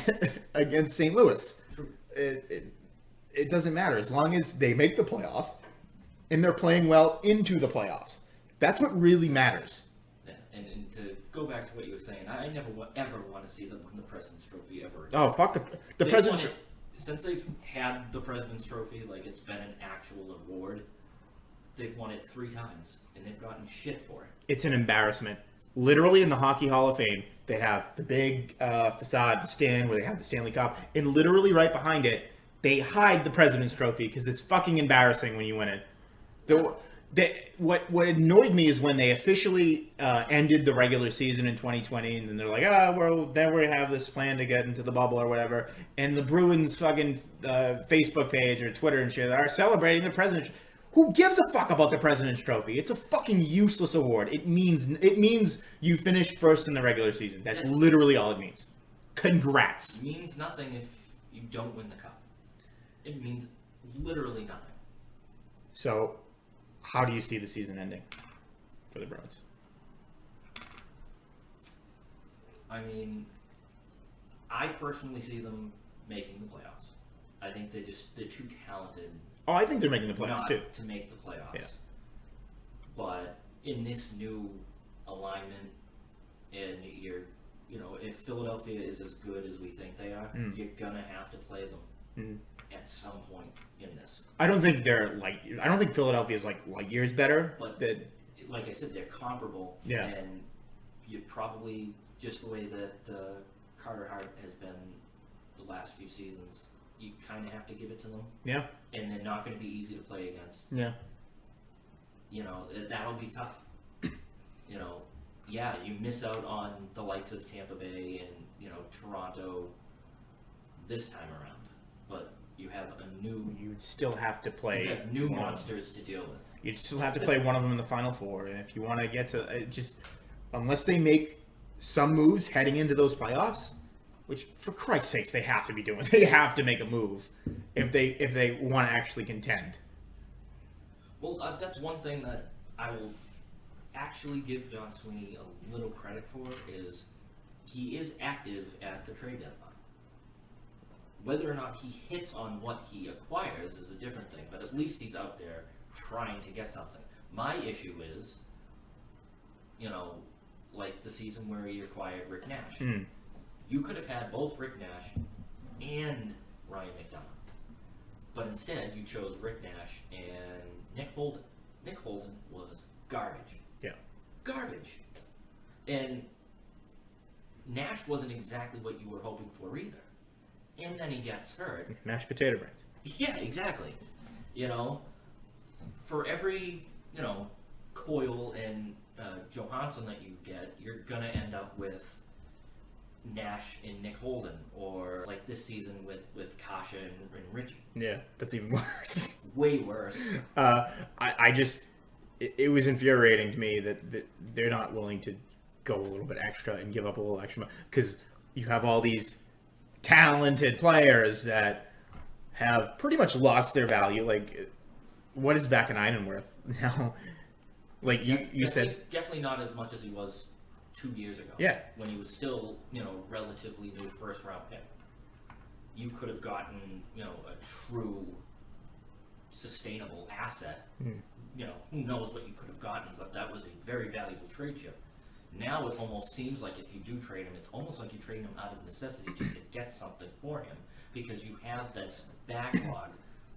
St. Louis. True. It doesn't matter as long as they make the playoffs and they're playing well into the playoffs. That's what really matters. Yeah, and to go back to what you were saying, I never ever want to see them win the President's Trophy ever again. Oh, fuck the President's. Since they've had the President's Trophy, like it's been an actual award, they've won it 3 times, and they've gotten shit for it. It's an embarrassment. Literally in the Hockey Hall of Fame, they have the big facade, the stand where they have the Stanley Cup, and literally right behind it, they hide the President's Trophy because it's fucking embarrassing when you win it. What annoyed me is when they officially ended the regular season in 2020, and then they're like, well, then we have this plan to get into the bubble or whatever, and the Bruins fucking Facebook page or Twitter and shit are celebrating the President's. Who gives a fuck about the President's Trophy? It's a fucking useless award. It means you finished first in the regular season. That's literally all it means. Congrats. It means nothing if you don't win the cup. It means literally nothing. So, how do you see the season ending for the Bruins? I mean, I personally see them making the playoffs. I think they're too talented. Oh, I think they're making the playoffs not too. To make the playoffs. Yeah. But in this new alignment, and if Philadelphia is as good as we think they are, you're gonna have to play them at some point in this. I don't think Philadelphia is like light years better. But like I said, they're comparable. Yeah. And you probably, just the way that Carter Hart has been the last few seasons, you kind of have to give it to them. Yeah. And they're not going to be easy to play against. Yeah. That'll be tough. You miss out on the likes of Tampa Bay and, Toronto this time around. But you have You'd still have to play. You have new monsters to deal with. You'd still have to play one of them in the Final Four. And if you want to get to unless they make some moves heading into those playoffs, which for Christ's sakes they have to be doing. They have to make a move if they want to actually contend. Well, that's one thing that I will actually give John Sweeney a little credit for is he is active at the trade deadline. Whether or not he hits on what he acquires is a different thing, but at least he's out there trying to get something. My issue is, like the season where he acquired Rick Nash. You could have had both Rick Nash and Ryan McDonough. But instead, you chose Rick Nash and Nick Holden. Nick Holden was garbage. Yeah. Garbage. And Nash wasn't exactly what you were hoping for either. And then he gets hurt. Mashed potato brains. Yeah, exactly. For every, Coyle and Johansson that you get, you're going to end up with Nash and Nick Holden, or like this season with Kasha and Richie. Yeah, that's even worse. Way worse. It was infuriating to me that they're not willing to go a little bit extra and give up a little extra, because you have all these talented players that have pretty much lost their value. Like, what is Vakanainen worth now? Like you said, definitely not as much as he was 2 years ago. Yeah. When he was still, relatively new first round pick. You could have gotten, a true sustainable asset. Who knows what you could have gotten, but that was a very valuable trade chip. Now it almost seems like if you do trade him, it's almost like you trade him out of necessity just to get something for him, because you have this backlog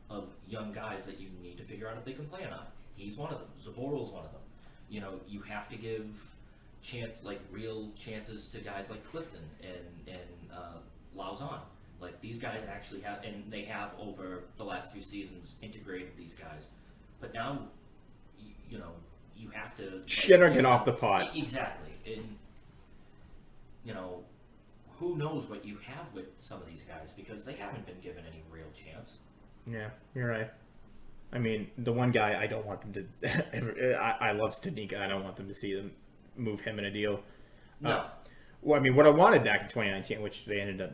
of young guys that you need to figure out if they can play or not. He's one of them. Zaboral's one of them. You know, you have to give real chances to guys like Clifton and Lauzon. Like, these guys actually have, and they have over the last few seasons integrated these guys. But now, you know, you have to shit or get off the pot. Exactly, and you know, who knows what you have with some of these guys because they haven't been given any real chance. Yeah, you're right. I mean, the one guy I don't want them to. I love Stanika. I don't want them to see them move him in a deal. No. Well, I mean, what I wanted back in 2019, which they ended up,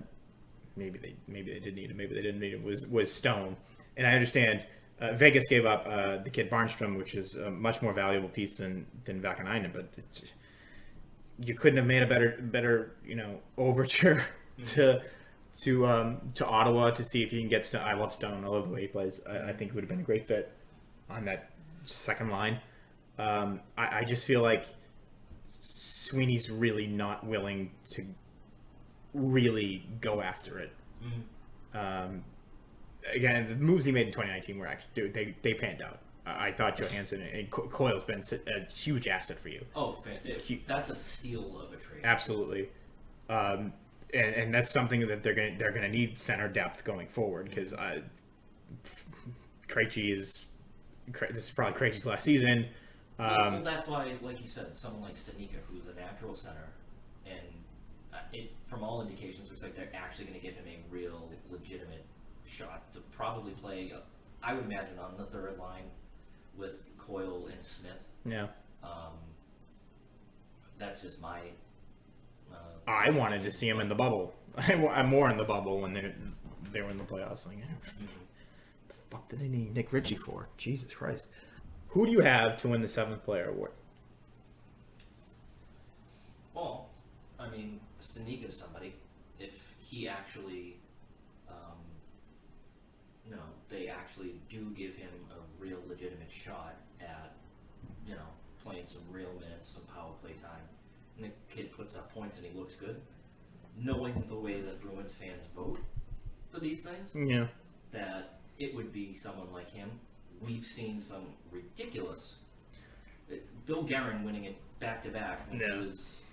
maybe they did need him, maybe they didn't need him, was Stone. And I understand Vegas gave up the kid Barnstrom, which is a much more valuable piece than Vakanainen, but you couldn't have made a better overture to Ottawa to see if you can get Stone. I love Stone. I love the way he plays. I think it would have been a great fit on that second line. I just feel like Sweeney's really not willing to really go after it. Mm-hmm. Again, the moves he made in 2019 were actually they panned out. I thought Johansson and Coyle's been a huge asset for you. Oh, that's a steal of a trade. Absolutely. And that's something that they're gonna need center depth going forward because Krejci this is probably Krejci's last season. Well, that's why, like you said, someone like Stanika, who's a natural center, and from all indications, looks like they're actually going to give him a real, legitimate shot to probably play. I would imagine on the third line with Coyle and Smith. Yeah. That's just my. I wanted to see him in the bubble. I'm more in the bubble when they were in the playoffs. Like, the fuck did they need Nick Ritchie for? Jesus Christ. Who do you have to win the 7th Player Award? Well, I mean, Stanika is somebody. If he actually, they actually do give him a real legitimate shot at, playing some real minutes, some power play time, and the kid puts up points and he looks good, knowing the way that Bruins fans vote for these things, yeah, that it would be someone like him. We've seen some ridiculous. Bill Guerin winning it back-to-back when he was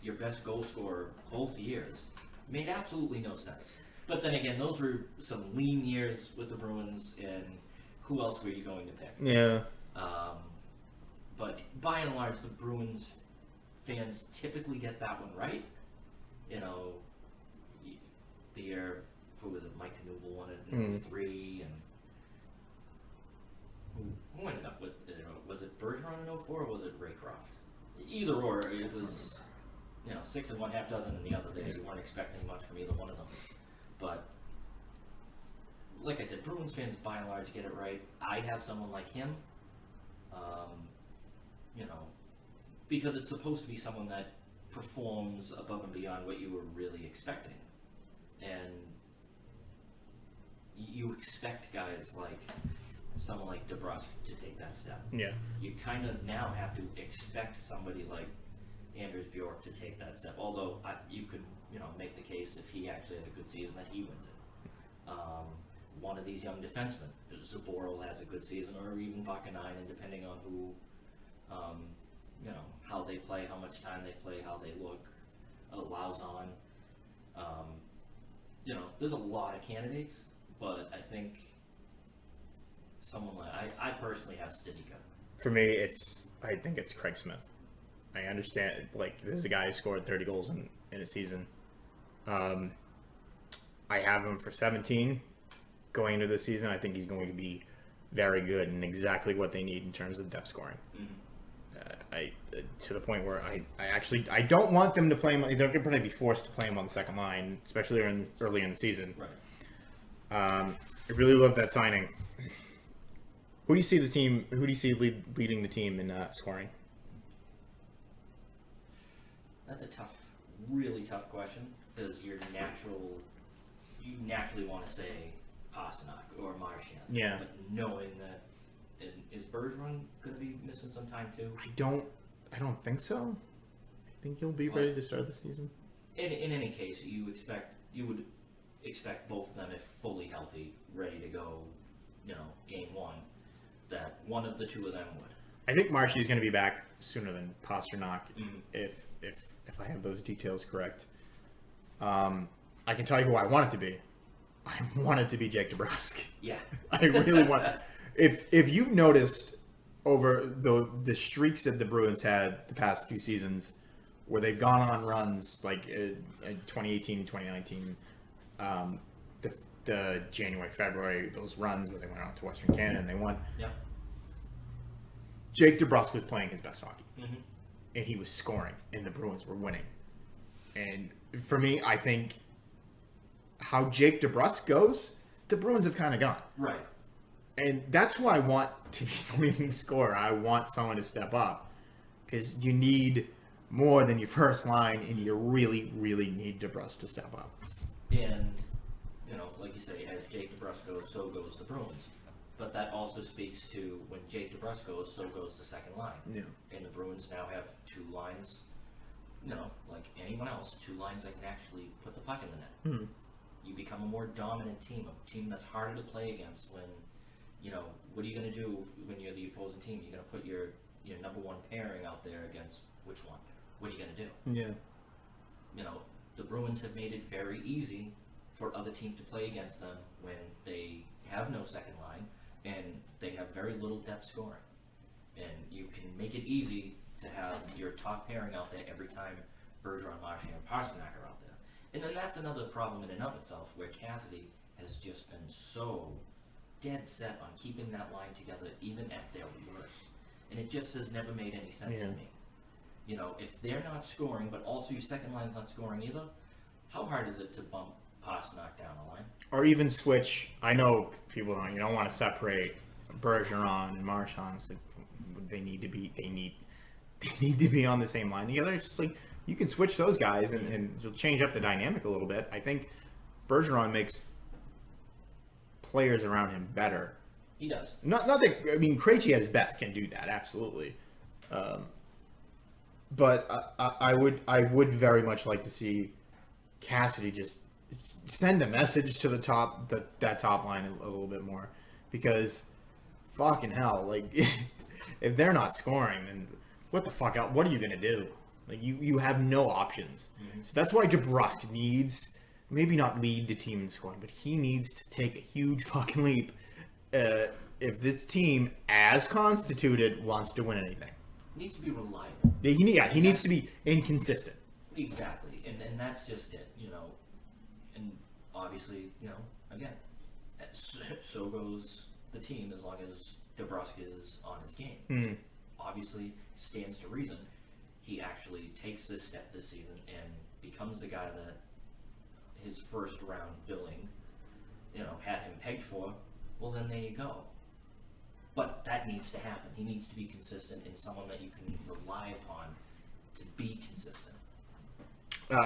your best goal scorer both years made absolutely no sense. But then again, those were some lean years with the Bruins, and who else were you going to pick? Yeah. But by and large, the Bruins fans typically get that one right. The year, who was it? Mike Knuble won it in 03, and who ended up with it? Was it Bergeron in 04 or was it Raycroft? Either or, it was 6 and 1/2 dozen in the other day. You weren't expecting much from either one of them. But like I said, Bruins fans by and large get it right. I have someone like him, because it's supposed to be someone that performs above and beyond what you were really expecting, and you expect guys like someone like DeBrusk to take that step. Yeah. You kind of now have to expect somebody like Anders Bjork to take that step. Although you could, make the case if he actually has a good season that he wins it. One of these young defensemen, Zaboral has a good season, or even Vakanainen, depending on who, how they play, how much time they play, how they look. Lauzon. There's a lot of candidates, but I think someone like I personally have Stanika. For me, I think it's Craig Smith. I understand, this is a guy who scored 30 goals in a season. I have him for 17 going into this season. I think he's going to be very good and exactly what they need in terms of depth scoring. Mm-hmm. To the point where I don't want them to play him. They're going to be forced to play him on the second line, especially early in the season. Right. I really love that signing. Who do you see the team? Who do you see leading the team in scoring? That's a really tough question, because you naturally want to say Pasternak or Marchand. Yeah. But knowing that, is Bergeron going to be missing some time too? I don't think so. I think he'll be ready to start the season. In any case, you would expect both of them, if fully healthy, ready to go, game one, that one of the two of them would. I think Marshy's going to be back sooner than Pasternak, if I have those details correct. I can tell you who I want it to be. I want it to be Jake DeBrusk. Yeah. I really want. If you've noticed over the streaks that the Bruins had the past few seasons, where they've gone on runs like in 2018 and 2019, the January, February, those runs where they went out to Western Canada and they won. Yeah. Jake DeBrusk was playing his best hockey, and he was scoring, and the Bruins were winning. And for me, I think how Jake DeBrusk goes, the Bruins have kind of gone. Right. And that's who I want to be the leading scorer. I want someone to step up because you need more than your first line, and you really, really need DeBrusk to step up. And, like you say, as Jake DeBrusk goes, so goes the Bruins. But that also speaks to when Jake DeBrusk goes, so goes the second line. Yeah. And the Bruins now have two lines, like anyone else, two lines that can actually put the puck in the net. You become a more dominant team, a team that's harder to play against when, what are you going to do when you're the opposing team? You're going to put your number one pairing out there against which one? What are you going to do? Yeah. The Bruins have made it very easy for other teams to play against them when they have no second line and they have very little depth scoring. And you can make it easy to have your top pairing out there every time Bergeron, Marchand, and Pasternak are out there. And then that's another problem in and of itself, where Cassidy has just been so dead set on keeping that line together even at their worst. And it just has never made any sense to me. If they're not scoring, but also your second line's not scoring either, how hard is it to bump Pasternak down the line? Or even switch. I know people don't want to separate Bergeron and Marchand. So they need to be on the same line together. It's just like you can switch those guys and you'll change up the dynamic a little bit. I think Bergeron makes players around him better. He does. Not that Krejci at his best can do that, absolutely. But I would very much like to see Cassidy just send a message to that top line a little bit more, because fucking hell, like if they're not scoring, then what the fuck out? What are you gonna do? Like you have no options. So that's why DeBrusk needs maybe not lead the team in scoring, but he needs to take a huge fucking leap if this team, as constituted, wants to win anything. Needs to be reliable. He needs to be inconsistent. Exactly, and that's just it, and obviously, again, so goes the team as long as DeBrusk is on his game. Obviously, stands to reason, he actually takes this step this season and becomes the guy that his first round billing, had him pegged for. Well, then there you go. But that needs to happen. He needs to be consistent and someone that you can rely upon to be consistent.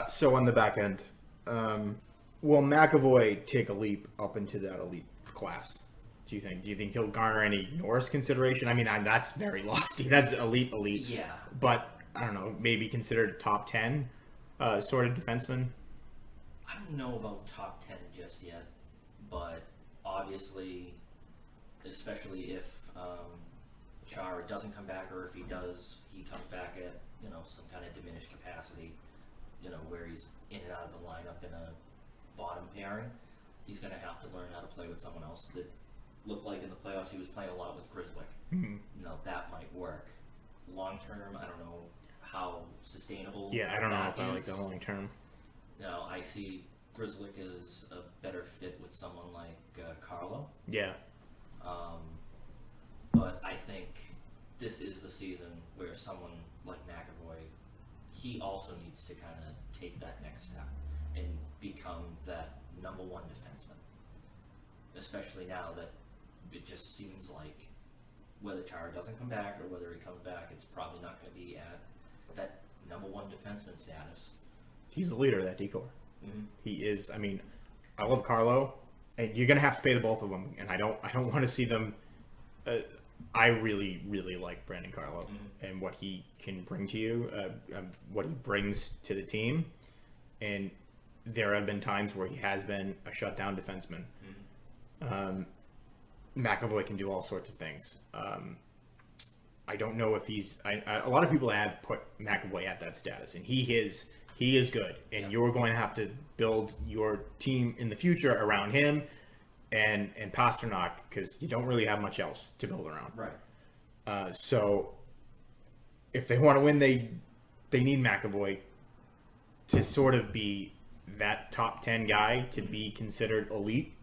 So on the back end, will McAvoy take a leap up into that elite class? Do you think? Do you think he'll garner any Norris consideration? I mean, that's very lofty. That's elite. Yeah. But I don't know. Maybe considered top 10 sort of defenseman. I don't know about top 10 just yet, but obviously, especially if Chara doesn't come back, or if he does, he comes back at some kind of diminished capacity, where he's in and out of the lineup in a bottom pairing. He's going to have to learn how to play with someone else. That looked like in the playoffs he was playing a lot with Grzelcyk. That might work. Long term, I don't know how sustainable. Yeah, I don't know if that I like is. that long term. I see Grzelcyk as a better fit with someone like Carlo. Yeah. But I think this is the season where someone like McAvoy, he also needs to kind of take that next step and become that number one defenseman. Especially now that it just seems like whether Chara doesn't come back or whether he comes back, it's probably not going to be at that number one defenseman status. He's the leader of that decor. He is. I mean, I love Carlo, and you're gonna have to pay the both of them. And I don't want to see them. I really, really like Brandon Carlo and what he can bring to you, what he brings to the team. And there have been times where he has been a shutdown defenseman. McAvoy can do all sorts of things. I don't know if he's. A lot of people have put McAvoy at that status, and he is good. And you're going to have to build your team in the future around him and Pasternak, because you don't really have much else to build around. Right. So if they want to win, they need McAvoy to sort of be that top 10 guy to be considered elite.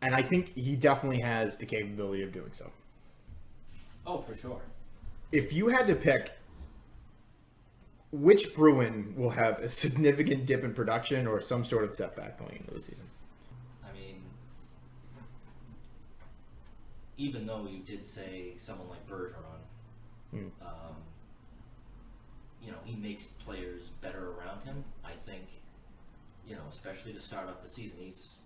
And I think he definitely has the capability of doing so. Oh, for sure. If you had to pick which Bruin will have a significant dip in production or some sort of setback going into the season? I mean, even though you did say someone like Bergeron, he makes players better around him. I think, especially to start off the season, he's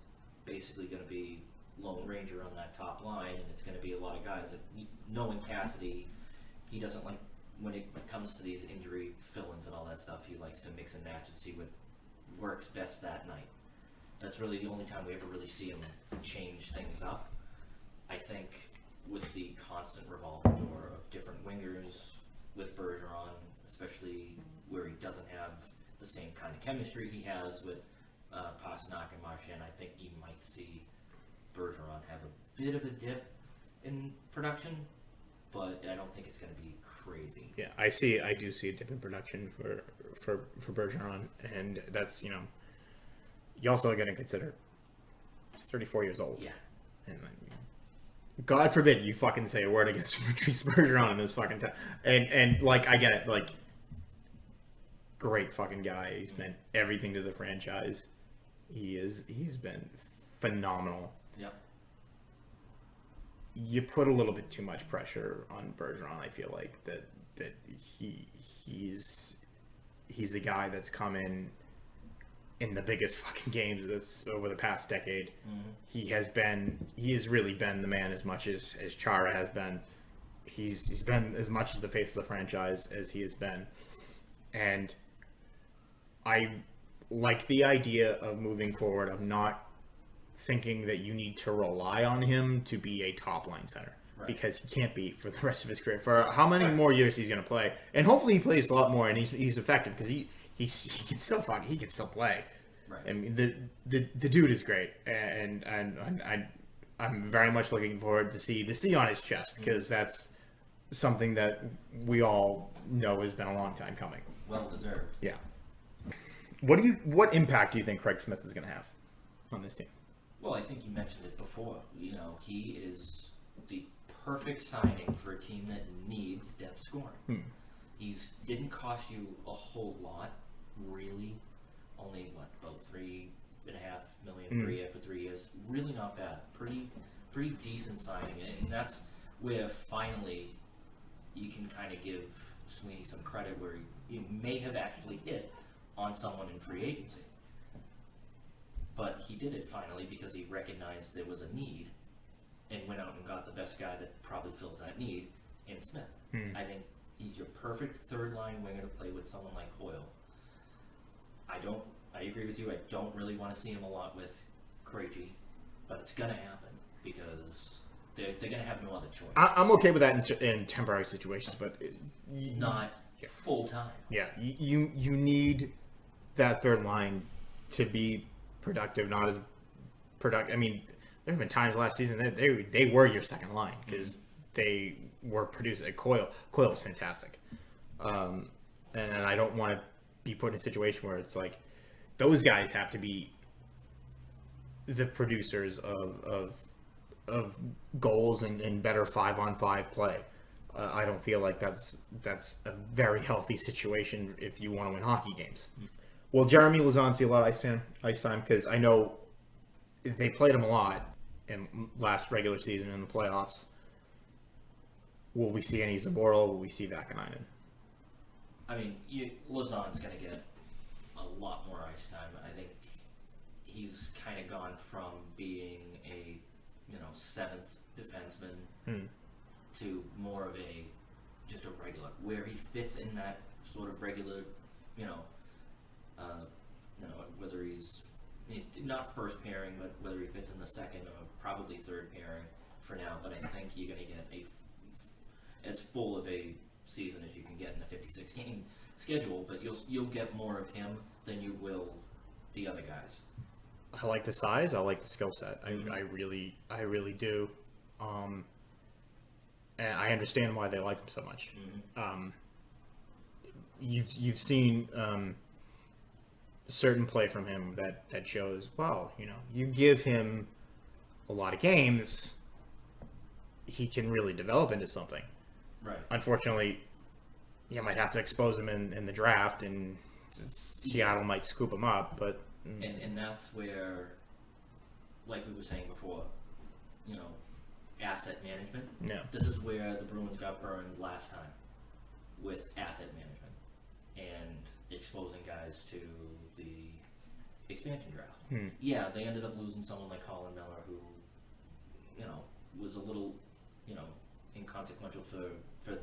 basically going to be Lone Ranger on that top line, and it's going to be a lot of guys that, knowing Cassidy, he doesn't like, when it comes to these injury fill-ins and all that stuff, he likes to mix and match and see what works best that night. That's really the only time we ever really see him change things up. I think with the constant revolving door of different wingers with Bergeron, especially where he doesn't have the same kind of chemistry he has with Pasternak and Marchand, I think you might see Bergeron have a bit of a dip in production, but I don't think it's going to be crazy. Yeah, I do see a dip in production for Bergeron, and that's, you also got to consider he's 34 years old. Yeah. And God forbid you fucking say a word against Patrice Bergeron in this fucking time. And like, I get it, like, great fucking guy. He's meant everything to the franchise. He's been phenomenal. Yep. You put a little bit too much pressure on Bergeron. I feel like that he's a guy that's come in the biggest fucking games over the past decade. Mm-hmm. He has really been the man as much as Chara has been. He's been as much as the face of the franchise as he has been, and I like the idea of moving forward of not thinking that you need to rely on him to be a top line center. Right. Because he can't be for the rest of his career. For how many more years he's going to play, and hopefully he plays a lot more, and he's effective because he can still play. Right. I mean the dude is great, and I'm very much looking forward to see the C on his chest, because that's something that we all know has been a long time coming. Well deserved. Yeah. What impact do you think Craig Smith is going to have on this team? Well, I think you mentioned it before. He is the perfect signing for a team that needs depth scoring. He didn't cost you a whole lot, really. Only about $3.5 million per year for 3 years. Really not bad. Pretty decent signing, and that's where finally you can kind of give Sweeney some credit, where he may have actually hit on someone in free agency. But he did it finally because he recognized there was a need and went out and got the best guy that probably fills that need in Smith. I think he's your perfect third-line winger to play with someone like Hoyle. I agree with you. I don't really want to see him a lot with Krejci, but it's going to happen because they're going to have no other choice. I'm okay with that in temporary situations, but not full-time. Yeah, you need that third line to be productive, not as productive. I mean, there have been times last season that they were your second line because they were producing. Coyle was fantastic, and I don't want to be put in a situation where it's like those guys have to be the producers of goals and better 5-on-5 play. I don't feel like that's a very healthy situation if you want to win hockey games. Will Jeremy Lauzon see a lot of ice time? Because I know they played him a lot in last regular season in the playoffs. Will we see any Zaboral? Will we see Vakanainen? I mean, Lauzon's going to get a lot more ice time. I think he's kind of gone from being a seventh defenseman to more of just a regular, where he fits in that sort of regular, whether he's not first pairing, but whether he fits in the second or probably third pairing for now. But I think you're going to get as full of a season as you can get in a 56 game schedule, but you'll get more of him than you will the other guys. I like the size. I like the skill set. I really do. And I understand why they like him so much. You've seen certain play from him that shows, well, you give him a lot of games, he can really develop into something. Right. Unfortunately, you might have to expose him in the draft, and Seattle might scoop him up, but... And that's where, like we were saying before, asset management. Yeah. This is where the Bruins got burned last time, with asset management and exposing guys to the expansion draft. Yeah, they ended up losing someone like Colin Miller, who, was a little, inconsequential for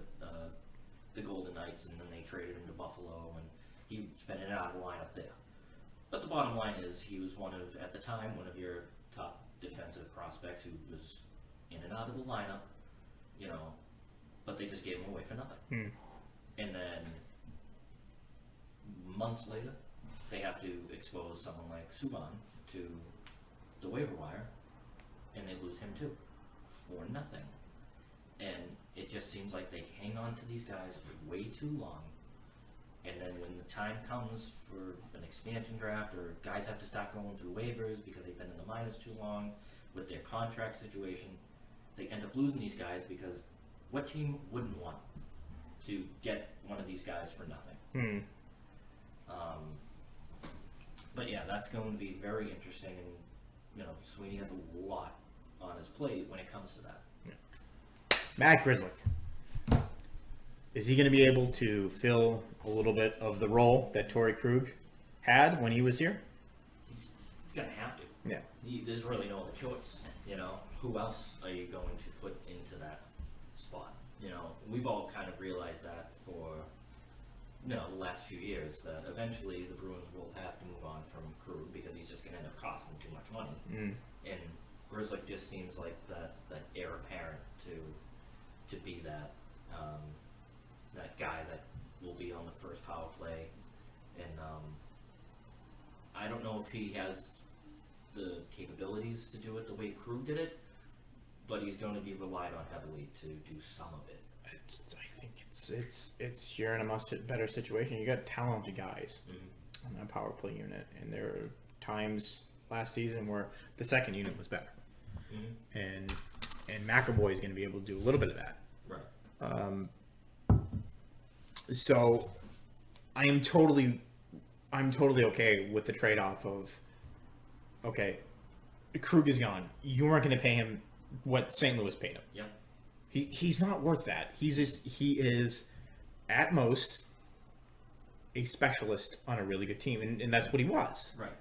the Golden Knights, and then they traded him to Buffalo, and he's been in and out of the lineup there. But the bottom line is, he was at the time, one of your top defensive prospects who was in and out of the lineup, but they just gave him away for nothing. And then months later, they have to expose someone like Subban to the waiver wire, and they lose him too, for nothing. And it just seems like they hang on to these guys for way too long. And then when the time comes for an expansion draft, or guys have to start going through waivers because they've been in the minors too long with their contract situation, they end up losing these guys, because what team wouldn't want to get one of these guys for nothing? But yeah, that's going to be very interesting, and Sweeney has a lot on his plate when it comes to that. Matt Grzelcyk. Is he going to be able to fill a little bit of the role that Torrey Krug had when he was here? He's going to have to. Yeah. There's really no other choice. Who else are you going to put into that spot? We've all kind of realized that for the last few years, that eventually the Bruins will have to move on from Krug, because he's just going to end up costing too much money. And Grzelcyk just seems like that heir apparent to be that guy that will be on the first power play. And I don't know if he has the capabilities to do it the way Krug did it, but he's going to be relied on heavily to do some of it. I think it's you're in a much better situation. You got talented guys on that power play unit, and there are times last season where the second unit was better, and McAvoy is going to be able to do a little bit of that. Right. So I'm totally okay with the trade-off of, okay, Krug is gone. You weren't going to pay him what St. Louis paid him. Yep. He's not worth that. He is at most a specialist on a really good team, and that's what he was. Right.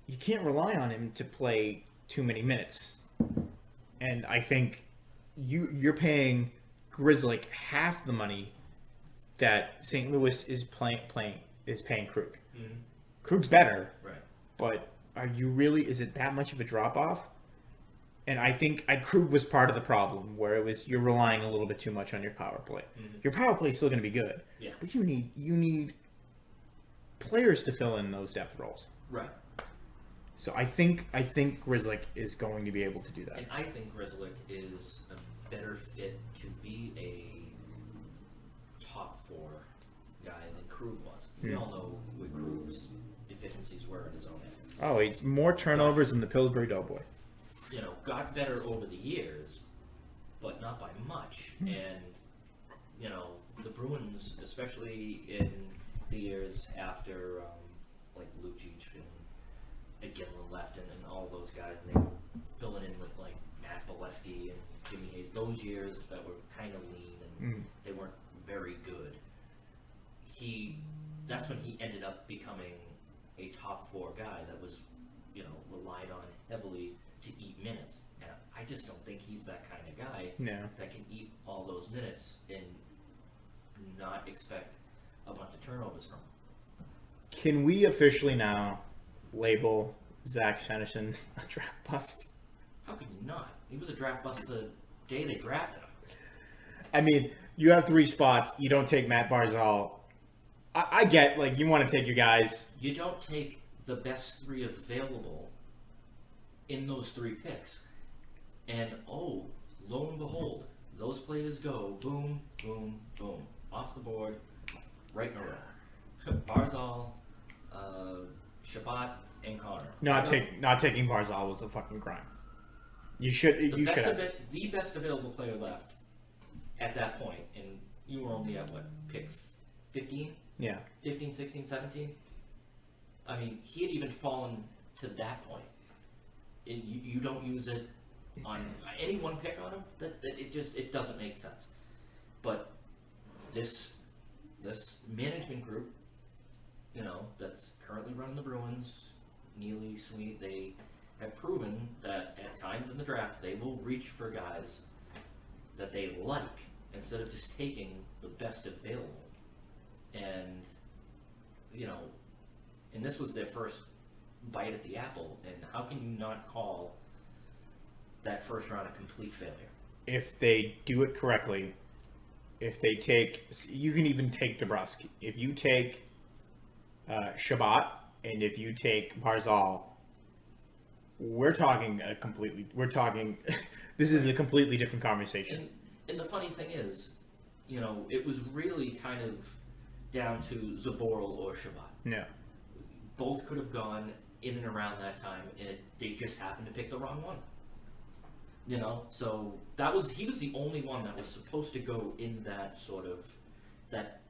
You can't rely on him to play too many minutes. And I think you're paying Grzelcyk half the money that St. Louis is paying Krug. Krug's better, Right. but is it that much of a drop off? And I think Krug was part of the problem, where it was you're relying a little bit too much on your power play. Your power play is still going to be good, but you need players to fill in those depth roles. Right. So I think Grzelcyk is going to be able to do that. And I think Grzelcyk is a better fit to be a top four guy than Krug was. We all know what Krug's deficiencies were in his own end. Oh, it's more turnovers than the Pillsbury Doughboy. Got better over the years, but not by much. And, the Bruins, especially in the years after, like Lucic and Ginla left and all those guys, and they were filling in with, like, Matt Bolesky and Jimmy Hayes, those years that were kind of lean and they weren't very good. That's when he ended up becoming a top four guy that was, relied on heavily to eat minutes. And I just don't think he's that kind of guy that can eat all those minutes and not expect a bunch of turnovers from him. Can we officially now label Zach Shenison a draft bust? How can you not? He was a draft bust the day they drafted him. I mean, you have 3 spots. You don't take Matt Barzal. I get, like, you want to take your guys. You don't take the best 3 available in those 3 picks. And, lo and behold, those players go boom, boom, boom. Off the board, right in a row. Barzal, Shabbat, and Connor. Not taking Barzal was a fucking crime. You should have. The best available player left at that point, and you were only at what, pick 15? Yeah. 15, 16, 17? I mean, he had even fallen to that point. And you don't use it on any one pick on him. It doesn't make sense. But this management group, that's currently running the Bruins, Neely, Sweeney, they have proven that at times in the draft they will reach for guys that they like instead of just taking the best available. And and this was their first bite at the apple, and how can you not call that first round a complete failure? If they do it correctly, if they take, you can even take DeBrusque. If you take Shabbat and if you take Barzal, we're talking this is a completely different conversation. And the funny thing is, it was really kind of down to Zaboral or Shabbat. Yeah. Both could have gone in and around that time, and they just happened to pick the wrong one. So he was the only one that was supposed to go in that sort of that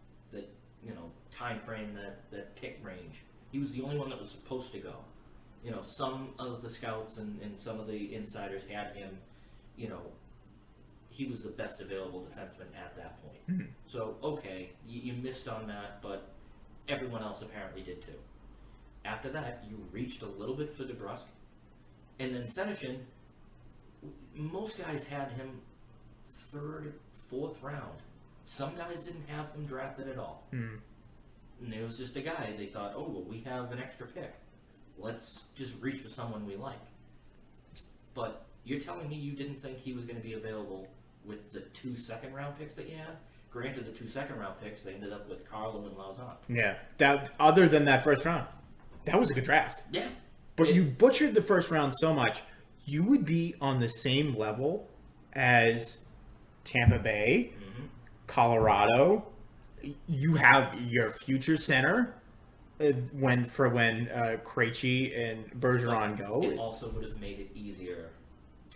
time frame, that pick range. He was the only one that was supposed to go. Some of the scouts and some of the insiders had him. He was the best available defenseman at that point. Mm-hmm. So okay, you missed on that, but everyone else apparently did too. After that, you reached a little bit for DeBrusque, and then Senyshyn. Most guys had him 3rd, 4th round. Some guys didn't have him drafted at all. Mm. And it was just a guy, they thought, we have an extra pick. Let's just reach for someone we like. But you're telling me you didn't think he was going to be available with the 2 second-round picks that you had? Granted, the 2 second-round picks, they ended up with Carlo and Lauzon. Yeah. Other than that first round, that was a good draft. Yeah. But you butchered the first round so much, you would be on the same level as Tampa Bay, Mm-hmm. Colorado. You have your future center when Krejci and Bergeron go. It also would have made it easier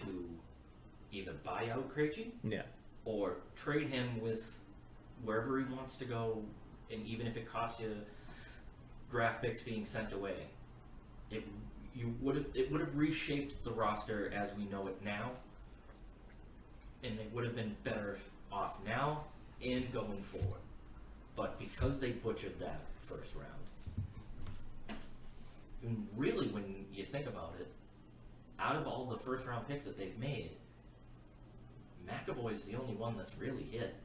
to either buy out Krejci, Yeah. or trade him with wherever he wants to go, and even if it costs you draft picks being sent away, it would have reshaped the roster as we know it now, and they would have been better off now and going forward. But because they butchered that first round, and really when you think about it, out of all the first round picks that they've made, McAvoy's the only one that's really hit.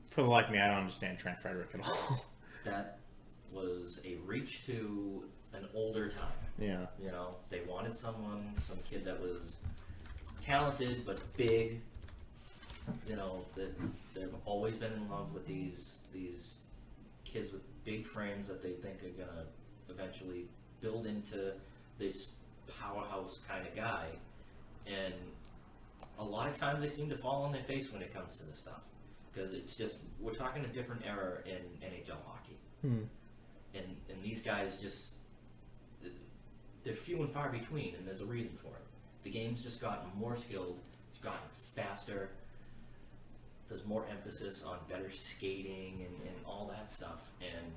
For the life of me, I don't understand Trent Frederick at all. That was a reach to an older time. Yeah. They wanted some kid that was talented but big. That they've always been in love with these kids with big frames that they think are gonna eventually build into this powerhouse kind of guy. And a lot of times they seem to fall on their face when it comes to this stuff, because it's just, we're talking a different era in NHL hockey. And these guys just, they're few and far between, and there's a reason for it. The game's just gotten more skilled, it's gotten faster, there's more emphasis on better skating and all that stuff, and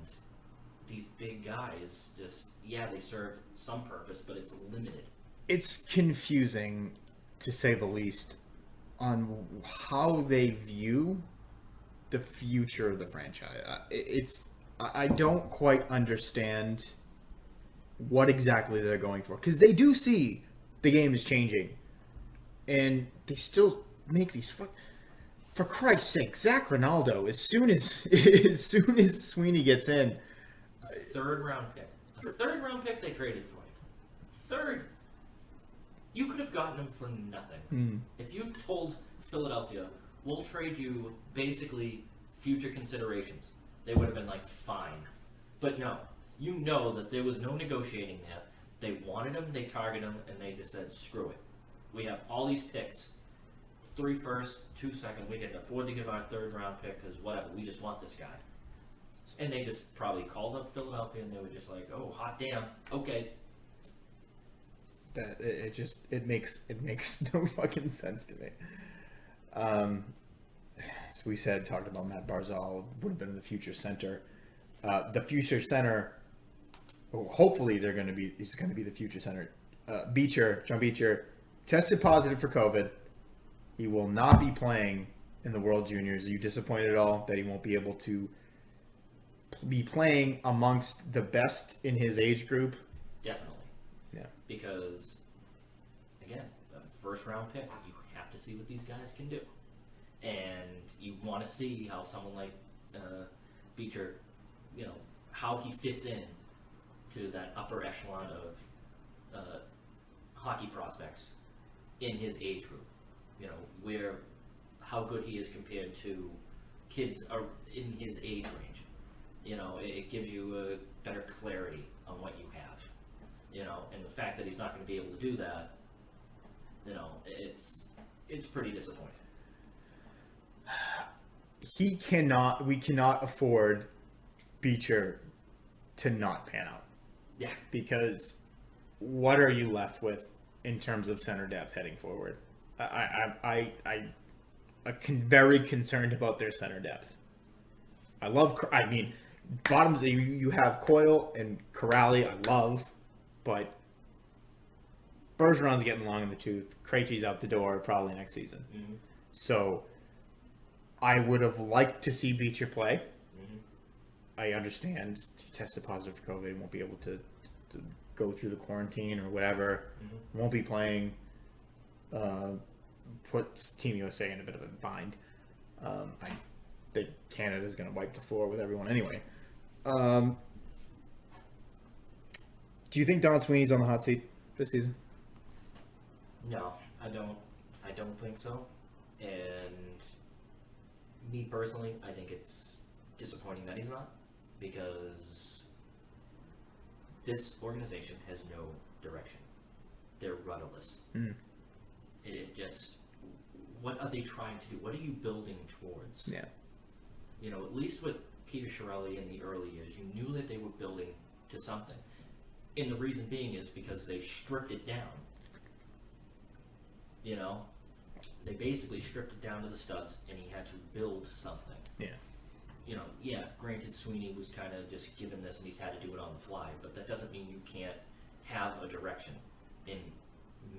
these big guys just, they serve some purpose, but it's limited. It's confusing, to say the least, on how they view the future of the franchise. I don't quite understand what exactly they're going for, because they do see the game is changing, and they still make these for Christ's sake, Zach Ronaldo, as soon as Sweeney gets in, third round pick they traded for him. Third. You could have gotten him for nothing. If you told Philadelphia, we'll trade you basically future considerations, they would have been like, fine. But no, you know that there was no negotiating there. They wanted him, they targeted him, and they just said, screw it. We have all these picks, 3 first, 2 second. We can afford to give our 3rd round pick because whatever, we just want this guy. And they just probably called up Philadelphia and they were just like, oh, hot damn, okay. That it makes no fucking sense to me. As we said, talked about Matt Barzal, would have been the future center. The future center, hopefully he's going to be the future center. John Beecher, tested positive for COVID. He will not be playing in the World Juniors. Are you disappointed at all that he won't be able to be playing amongst the best in his age group? Definitely. Yeah. Because, again, a 1st round pick, you have to see what these guys can do. And you want to see how someone like Beecher, how he fits in to that upper echelon of hockey prospects in his age group. How good he is compared to kids in his age range. It gives you a better clarity on what you have. And the fact that he's not going to be able to do that, it's pretty disappointing. We cannot afford Beecher to not pan out. Yeah. Because what are you left with in terms of center depth heading forward? I'm very concerned about their center depth. Bottoms, you have Coyle and Corrali, I love, but Bergeron's getting long in the tooth. Krejci's out the door probably next season. Mm-hmm. So I would have liked to see Beecher play. Mm-hmm. I understand he tested positive for COVID. He won't be able to go through the quarantine or whatever. Mm-hmm. Won't be playing. Puts Team USA in a bit of a bind. I think Canada's going to wipe the floor with everyone anyway. Do you think Don Sweeney's on the hot seat this season? No, I don't think so. And me personally, I think it's disappointing that he's not, because this organization has no direction. They're rudderless. Mm. It just, what are they trying to do? What are you building towards? Yeah. At least with Peter Chiarelli in the early years, you knew that they were building to something. And the reason being is because they stripped it down. They basically stripped it down to the studs, and he had to build something. Yeah. Granted, Sweeney was kind of just given this, and he's had to do it on the fly, but that doesn't mean you can't have a direction and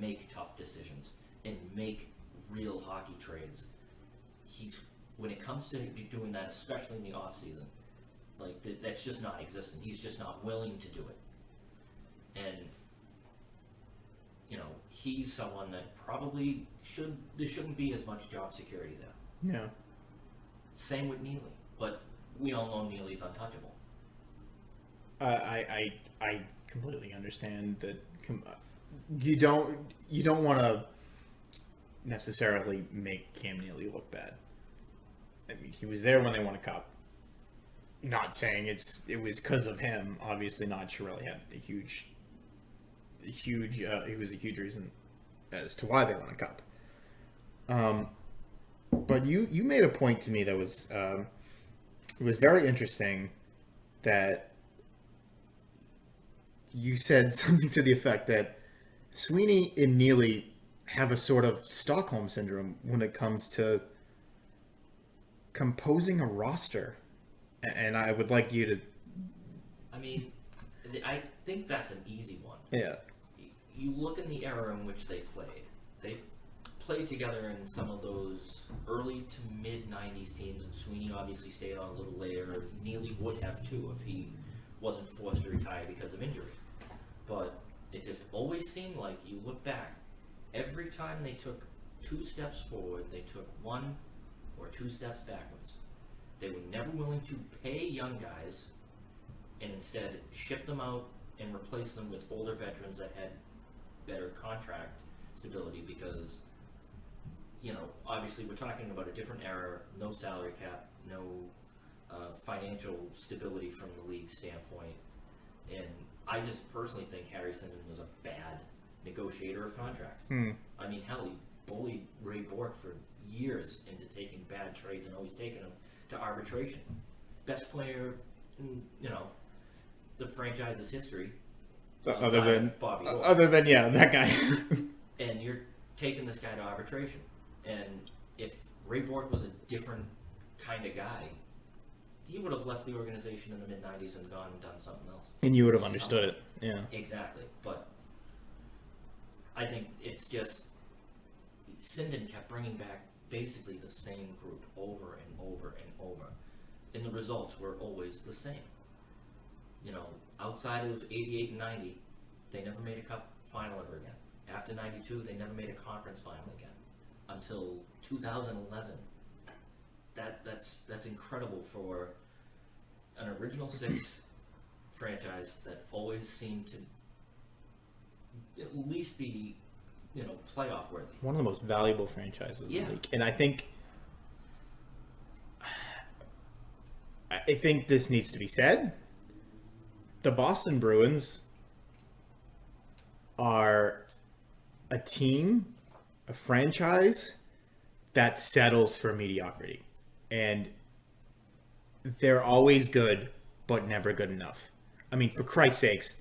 make tough decisions and make real hockey trades. When it comes to doing that, especially in the off season, that's just not existent. He's just not willing to do it. And he's someone that probably there shouldn't be as much job security there. Yeah. Same with Neely, but we all know Neely's untouchable. I completely understand that. You don't want to necessarily make Cam Neely look bad. He was there when they won a cup. Not saying it was because of him. Obviously not. Chiarelli had a huge. He was a huge reason as to why they won a cup. But you made a point to me that was very interesting. That you said something to the effect that Sweeney and Neely have a sort of Stockholm syndrome when it comes to composing a roster, and I would like you to. I think that's an easy one. Yeah. You look in the era in which they played. They played together in some of those early to mid '90s teams, and Sweeney obviously stayed on a little later. Neely would have too if he wasn't forced to retire because of injury. But it just always seemed like, you look back, every time they took 2 steps forward, they took 1 or 2 steps backwards. They were never willing to pay young guys and instead ship them out and replace them with older veterans that had better contract stability because, obviously we're talking about a different era, no salary cap, no financial stability from the league standpoint. And I just personally think Harry Sinden was a bad negotiator of contracts. I mean, hell, he bullied Ray Bork for years into taking bad trades and always taking them to arbitration. Best player in, the franchise's history. Other than Bobby Orr. that guy. And you're taking this guy to arbitration. And if Ray Bork was a different kind of guy, he would have left the organization in the mid-90s and gone and done something else. And you would have understood it. Yeah. Exactly. But I think it's just Sinden kept bringing back basically the same group over and over and over. And the results were always the same. Outside of 88 and 90, they never made a cup final ever again. After 92, they never made a conference final again. Until 2011. That's incredible for an original six franchise that always seemed to at least be, playoff worthy. One of the most valuable franchises in the league. And I think this needs to be said. The Boston Bruins are a team, a franchise that settles for mediocrity. And they're always good, but never good enough. I mean, for Christ's sakes,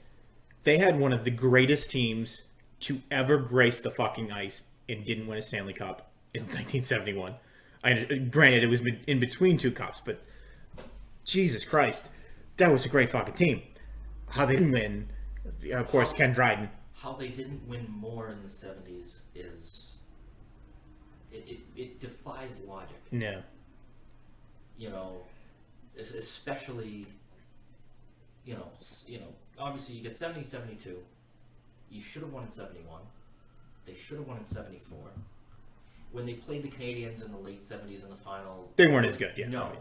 they had one of the greatest teams to ever grace the fucking ice and didn't win a Stanley Cup in 1971. Granted, it was in between two cups, but Jesus Christ, that was a great fucking team. How they didn't win, of course, Ken Dryden. How they didn't win more in the 70s is... It defies logic. Yeah. Especially, obviously you get 70, 72. You should have won in 71. They should have won in 74. When they played the Canadiens in the late 70s in the final... They weren't as good, yeah. No,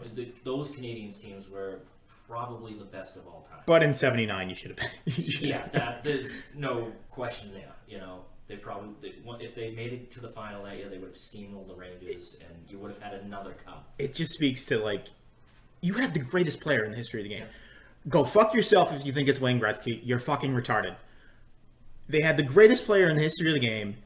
those Canadiens teams were probably the best of all time. But in 79, you should have been. There's no question there. They probably, if they made it to the final that year, they would have steamrolled the Rangers, and you would have had another cup. It just speaks to, you had the greatest player in the history of the game. Yeah. Go fuck yourself if you think it's Wayne Gretzky. You're fucking retarded. They had the greatest player in the history of the game,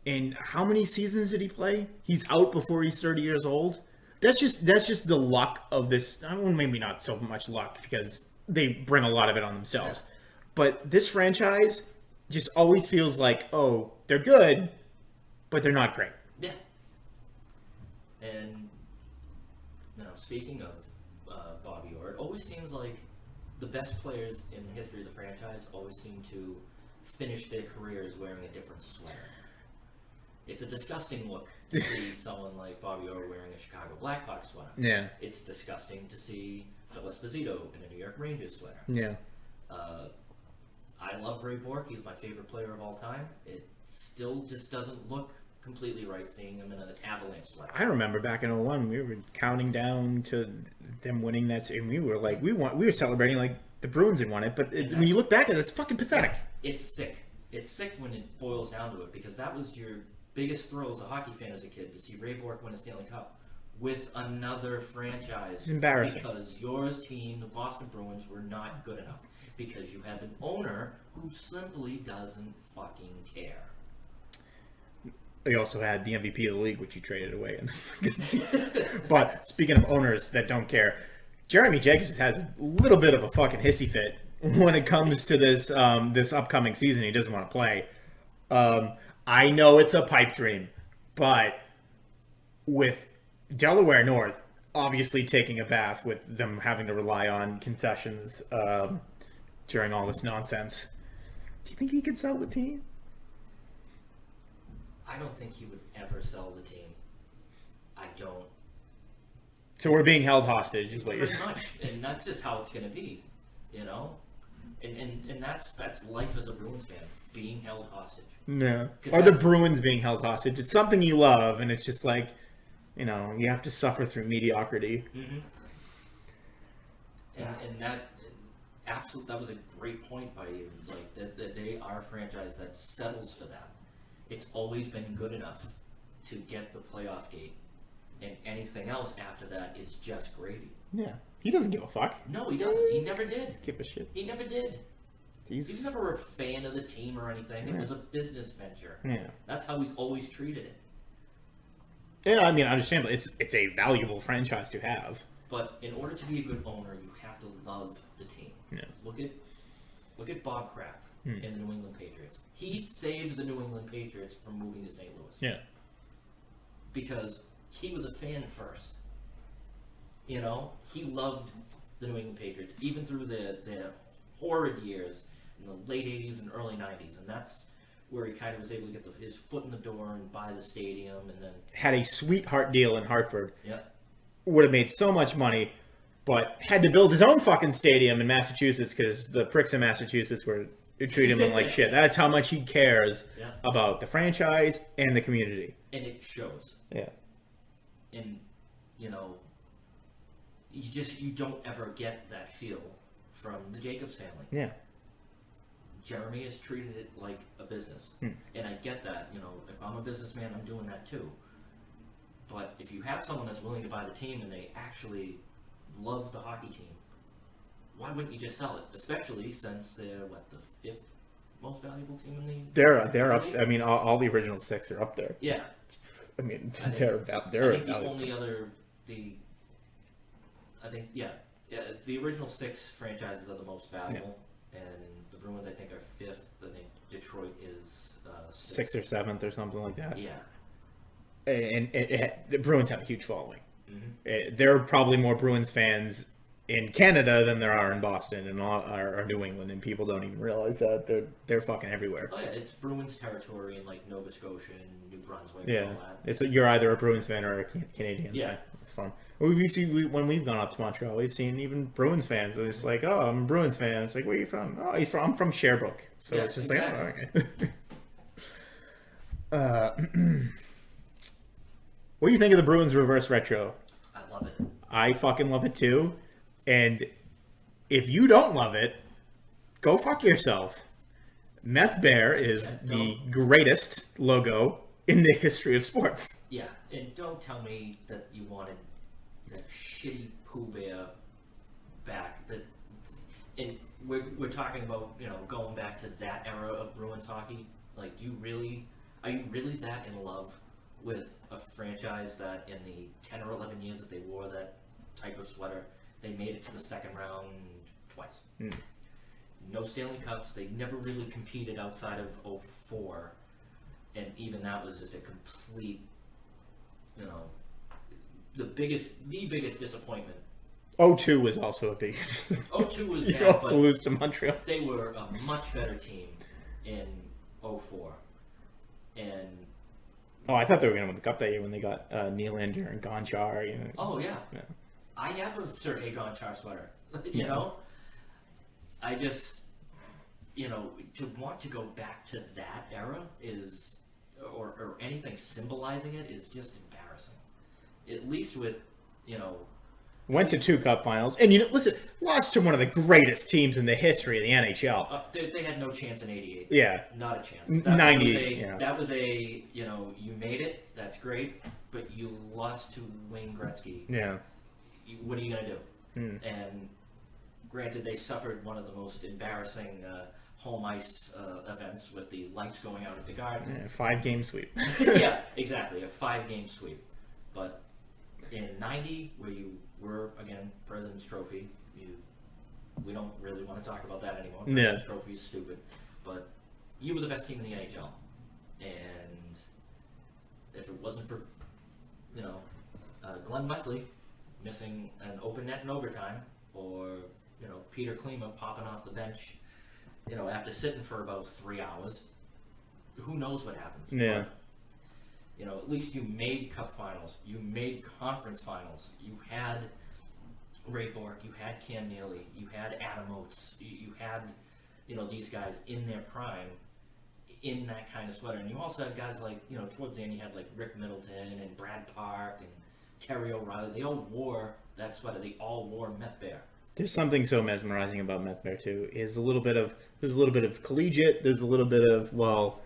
and how many seasons did he play? He's out before he's 30 years old. That's just the luck of this. Well, maybe not so much luck, because they bring a lot of it on themselves. Yeah. But this franchise just always feels like, oh, they're good, but they're not great. Yeah. And, speaking of Bobby Orr, it always seems like the best players in the history of the franchise always seem to finish their careers wearing a different sweater. It's a disgusting look to see someone like Bobby Orr wearing a Chicago Blackhawks sweater. Yeah. It's disgusting to see Phil Esposito in a New York Rangers sweater. Yeah. I love Ray Bork. He's my favorite player of all time. It still just doesn't look completely right seeing him in an Avalanche sweater. I remember back in 01, we were counting down to them winning that, and we were like, we were celebrating like the Bruins had won it. But when you look back at it, it's fucking pathetic. It's sick. It's sick when it boils down to it, because that was your biggest thrill as a hockey fan as a kid, to see Ray Bork win a Stanley Cup with another franchise. It's embarrassing. Because your team, the Boston Bruins, were not good enough. Because you have an owner who simply doesn't fucking care. They also had the MVP of the league, which he traded away in the season. But speaking of owners that don't care, Jeremy Jacobs has a little bit of a fucking hissy fit when it comes to this this upcoming season. He doesn't want to play. I know it's a pipe dream, but with Delaware North obviously taking a bath with them having to rely on concessions during all this nonsense, do you think he could sell the team? I don't think he would ever sell the team. I don't. So we're being held hostage, is what you're saying. saying. Pretty much, and that's just how it's going to be, And that's life as a Bruins fan, being held hostage. No. Or the Bruins being held hostage. It's something you love, and it's just like, you have to suffer through mediocrity. Mm-hmm. And that was a great point by you. Like that they are a franchise that settles for that. It's always been good enough to get the playoff gate, and anything else after that is just gravy. Yeah. He doesn't give a fuck. No, he doesn't. He never did. Give a shit. He never did. He's He's never a fan of the team or anything. It was a business venture. Yeah. That's how he's always treated it. Yeah, I mean, understandable. It's a valuable franchise to have. But in order to be a good owner, you have to love the team. Yeah. Look at Bob Kraft and the New England Patriots. He saved the New England Patriots from moving to St. Louis. Yeah. Because he was a fan first. You know, he loved the New England Patriots, even through the horrid years in the late 80s and early 90s. And that's where he kind of was able to get his foot in the door and buy the stadium. And then Had a sweetheart deal in Hartford. yeah. Would have made so much money, but had to build his own fucking stadium in Massachusetts because the pricks in Massachusetts were treating him like shit. That's how much he cares about the franchise and the community. And it shows. Yeah. And, you know, you don't ever get that feel from the Jacobs family. Yeah. Jeremy has treated it like a business. And I get that, you know, if I'm a businessman, I'm doing that too. But if you have someone that's willing to buy the team and they actually love the hockey team, why wouldn't you just sell it? Especially since they're, the fifth most valuable team in the They're up. league? I mean, all the original six are up there. Yeah. I mean, I they're think valuable. the only other, the original six franchises are the most valuable, and the Bruins I think are fifth. I think Detroit is sixth or seventh or something like that. Yeah. And the Bruins have a huge following. There are probably more Bruins fans in Canada than there are in Boston and or New England, and people don't even realize that they're fucking everywhere. Oh yeah, it's Bruins territory in like Nova Scotia and New Brunswick Yeah, and all that. you're either a Bruins fan or a Canadian fan. Yeah. It's fun. When we've gone up to Montreal, we've seen even Bruins fans. It's like, oh, I'm a Bruins fan. It's like, where are you from? Oh, I'm from Sherbrooke. So Yeah, it's just exactly. like, oh, okay. What do you think of the Bruins reverse retro? I love it. I fucking love it too. And if you don't love it, go fuck yourself. Meth Bear is the greatest logo in the history of sports. Yeah, and don't tell me that you wanted that shitty Pooh Bear back. And we're talking about, you know, going back to that era of Bruins hockey. Like, are you really that in love with a franchise that in the 10 or 11 years that they wore that type of sweater, they made it to the second round twice? No Stanley Cups. They never really competed outside of 2004, and even that was just a complete, you know, the biggest disappointment. 2002 was also a big. 2002 was You bad, also but lose to Montreal. they were a much better team in 2004, and Oh, I thought they were going to win the cup that year when they got Nylander and Gonchar. You know. oh yeah. Yeah. I have a Sergei Gonchar sweater. you know, I just, you know, to want to go back to that era is, or anything symbolizing it is just embarrassing. At least with, you know. Went to 2 cup finals, and listen, lost to one of the greatest teams in the history of the NHL. They had no chance in '88. Yeah, Not a chance. 90. That was a, you know, you made it. That's great, but you lost to Wayne Gretzky. Yeah. What are you gonna do? And granted, they suffered one of the most embarrassing home ice events with the lights going out at the Garden. Yeah, 5-game sweep. Yeah, exactly, a 5-game sweep. But in '90, where you were again President's Trophy, we don't really want to talk about that anymore. President's Trophy is stupid, but you were the best team in the NHL, and if it wasn't for, you know, Glenn Wesley missing an open net in overtime, or, you know, Peter Klima popping off the bench, you know, after sitting for about 3 hours, who knows what happens? Yeah. But, you know, at least you made cup finals. You made conference finals. You had Ray Bourque. You had Cam Neely. You had Adam Oates. You had, you know, these guys in their prime in that kind of sweater. And you also had guys like, you know, towards the end you had like Rick Middleton and Brad Park and Terry O'Reilly. They all wore that sweater. They all wore Meth Bear. There's something so mesmerizing about Meth Bear too. There's a little bit of collegiate. There's a little bit of, well,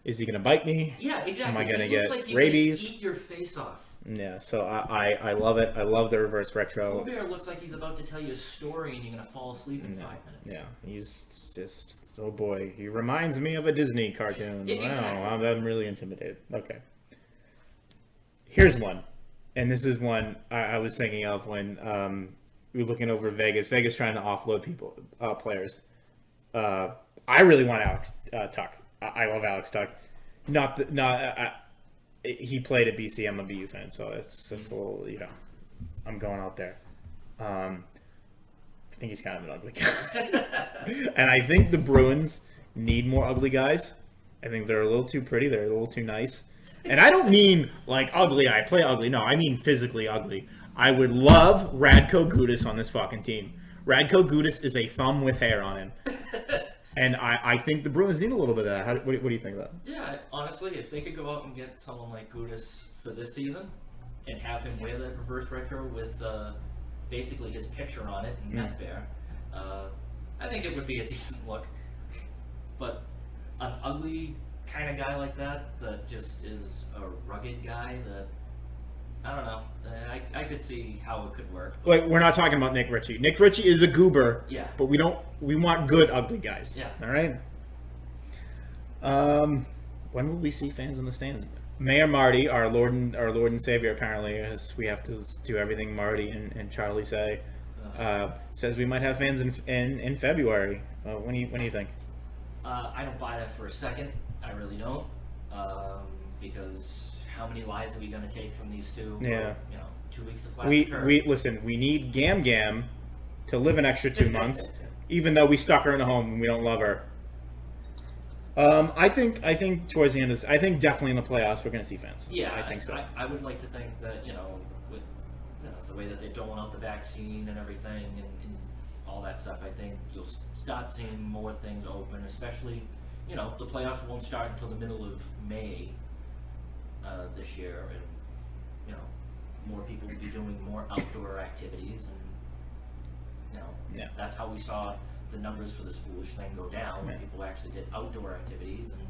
Is he gonna bite me? Yeah, exactly. Am I gonna He get looks like he's rabies? Gonna eat your face off. Yeah, so I love it. I love the reverse retro. Colbert looks like he's about to tell you a story and you're gonna fall asleep in 5 minutes. Yeah, he's just, oh boy, he reminds me of a Disney cartoon. Exactly. Wow, I'm really intimidated. Okay. Here's one, and this is one I was thinking of when we were looking over Vegas. Vegas trying to offload players. I really want Alex Tuck. I love Alex Tuck. He played at BC. I'm a BU fan, so it's just a little, I'm going out there. I think he's kind of an ugly guy. And I think the Bruins need more ugly guys. I think they're a little too pretty. They're a little too nice. And I don't mean like ugly. I play ugly. No, I mean physically ugly. I would love Radko Gudas on this fucking team. Radko Gudas is a thumb with hair on him. And I think the Bruins need a little bit of that. What do you think of that? Yeah, honestly, if they could go out and get someone like Gudas for this season and have him wear that reverse retro with basically his picture on it and Meth Bear, I think it would be a decent look. But an ugly kind of guy like that just is a rugged guy that, I don't know. I could see how it could work. Like, we're not talking about Nick Ritchie. Nick Ritchie is a goober. Yeah. But we want good ugly guys. Yeah. All right. When will we see fans in the stands? Mayor Marty, our Lord and Savior, apparently, as we have to do everything Marty and Charlie say, says we might have fans in February. When do you think? I don't buy that for a second. I really don't. Because how many lives are we going to take from these two? Yeah. 2 weeks of flat curve. We need Gam Gam to live an extra 2 months, even though we stuck her in a home and we don't love her. I think towards the end of this, I think definitely in the playoffs we're going to see fans. Yeah, I think so. I would like to think that with the way that they're doling out the vaccine and everything and all that stuff, I think you'll start seeing more things open. Especially, the playoffs won't start until the middle of May this year, and more people will be doing more outdoor activities, and that's how we saw the numbers for this foolish thing go down when people actually did outdoor activities and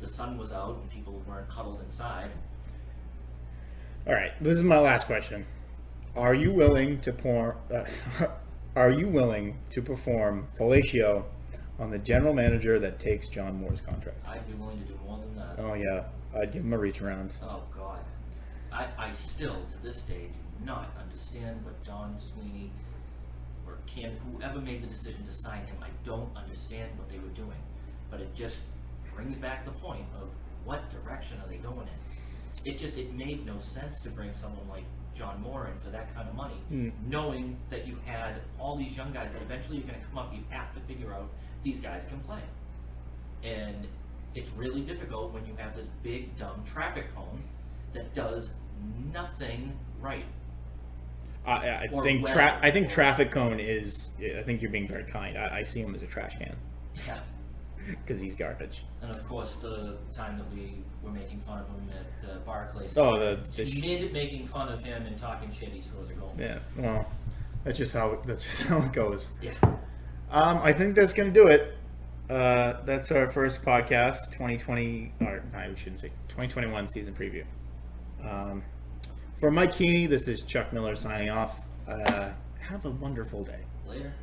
the sun was out and people weren't huddled inside. All right, this is my last question. Are you willing to perform fellatio on the general manager that takes John Moore's contract? I'd be willing to do more than that. Oh yeah, I'd give him a reach around. Oh God, I still to this day do not understand what Don Sweeney or whoever made the decision to sign him. I don't understand what they were doing, but it just brings back the point of what direction are they going in. It made no sense to bring someone like John Moore in for that kind of money, knowing that you had all these young guys that eventually you're going to come up. You have to figure out if these guys can play, and it's really difficult when you have this big dumb traffic cone that does nothing right. I think traffic cone is. I think you're being very kind. I see him as a trash can. Yeah. Because he's garbage. And of course, the time that we were making fun of him at Barclays. Oh, making fun of him and talking shit, he scores a goal. Yeah. Well, that's just how it goes. Yeah. I think that's gonna do it. That's our first podcast, 2020, or no, we shouldn't say 2021 season preview. For Mike Keeney, this is Chuck Miller signing off. Have a wonderful day. Later.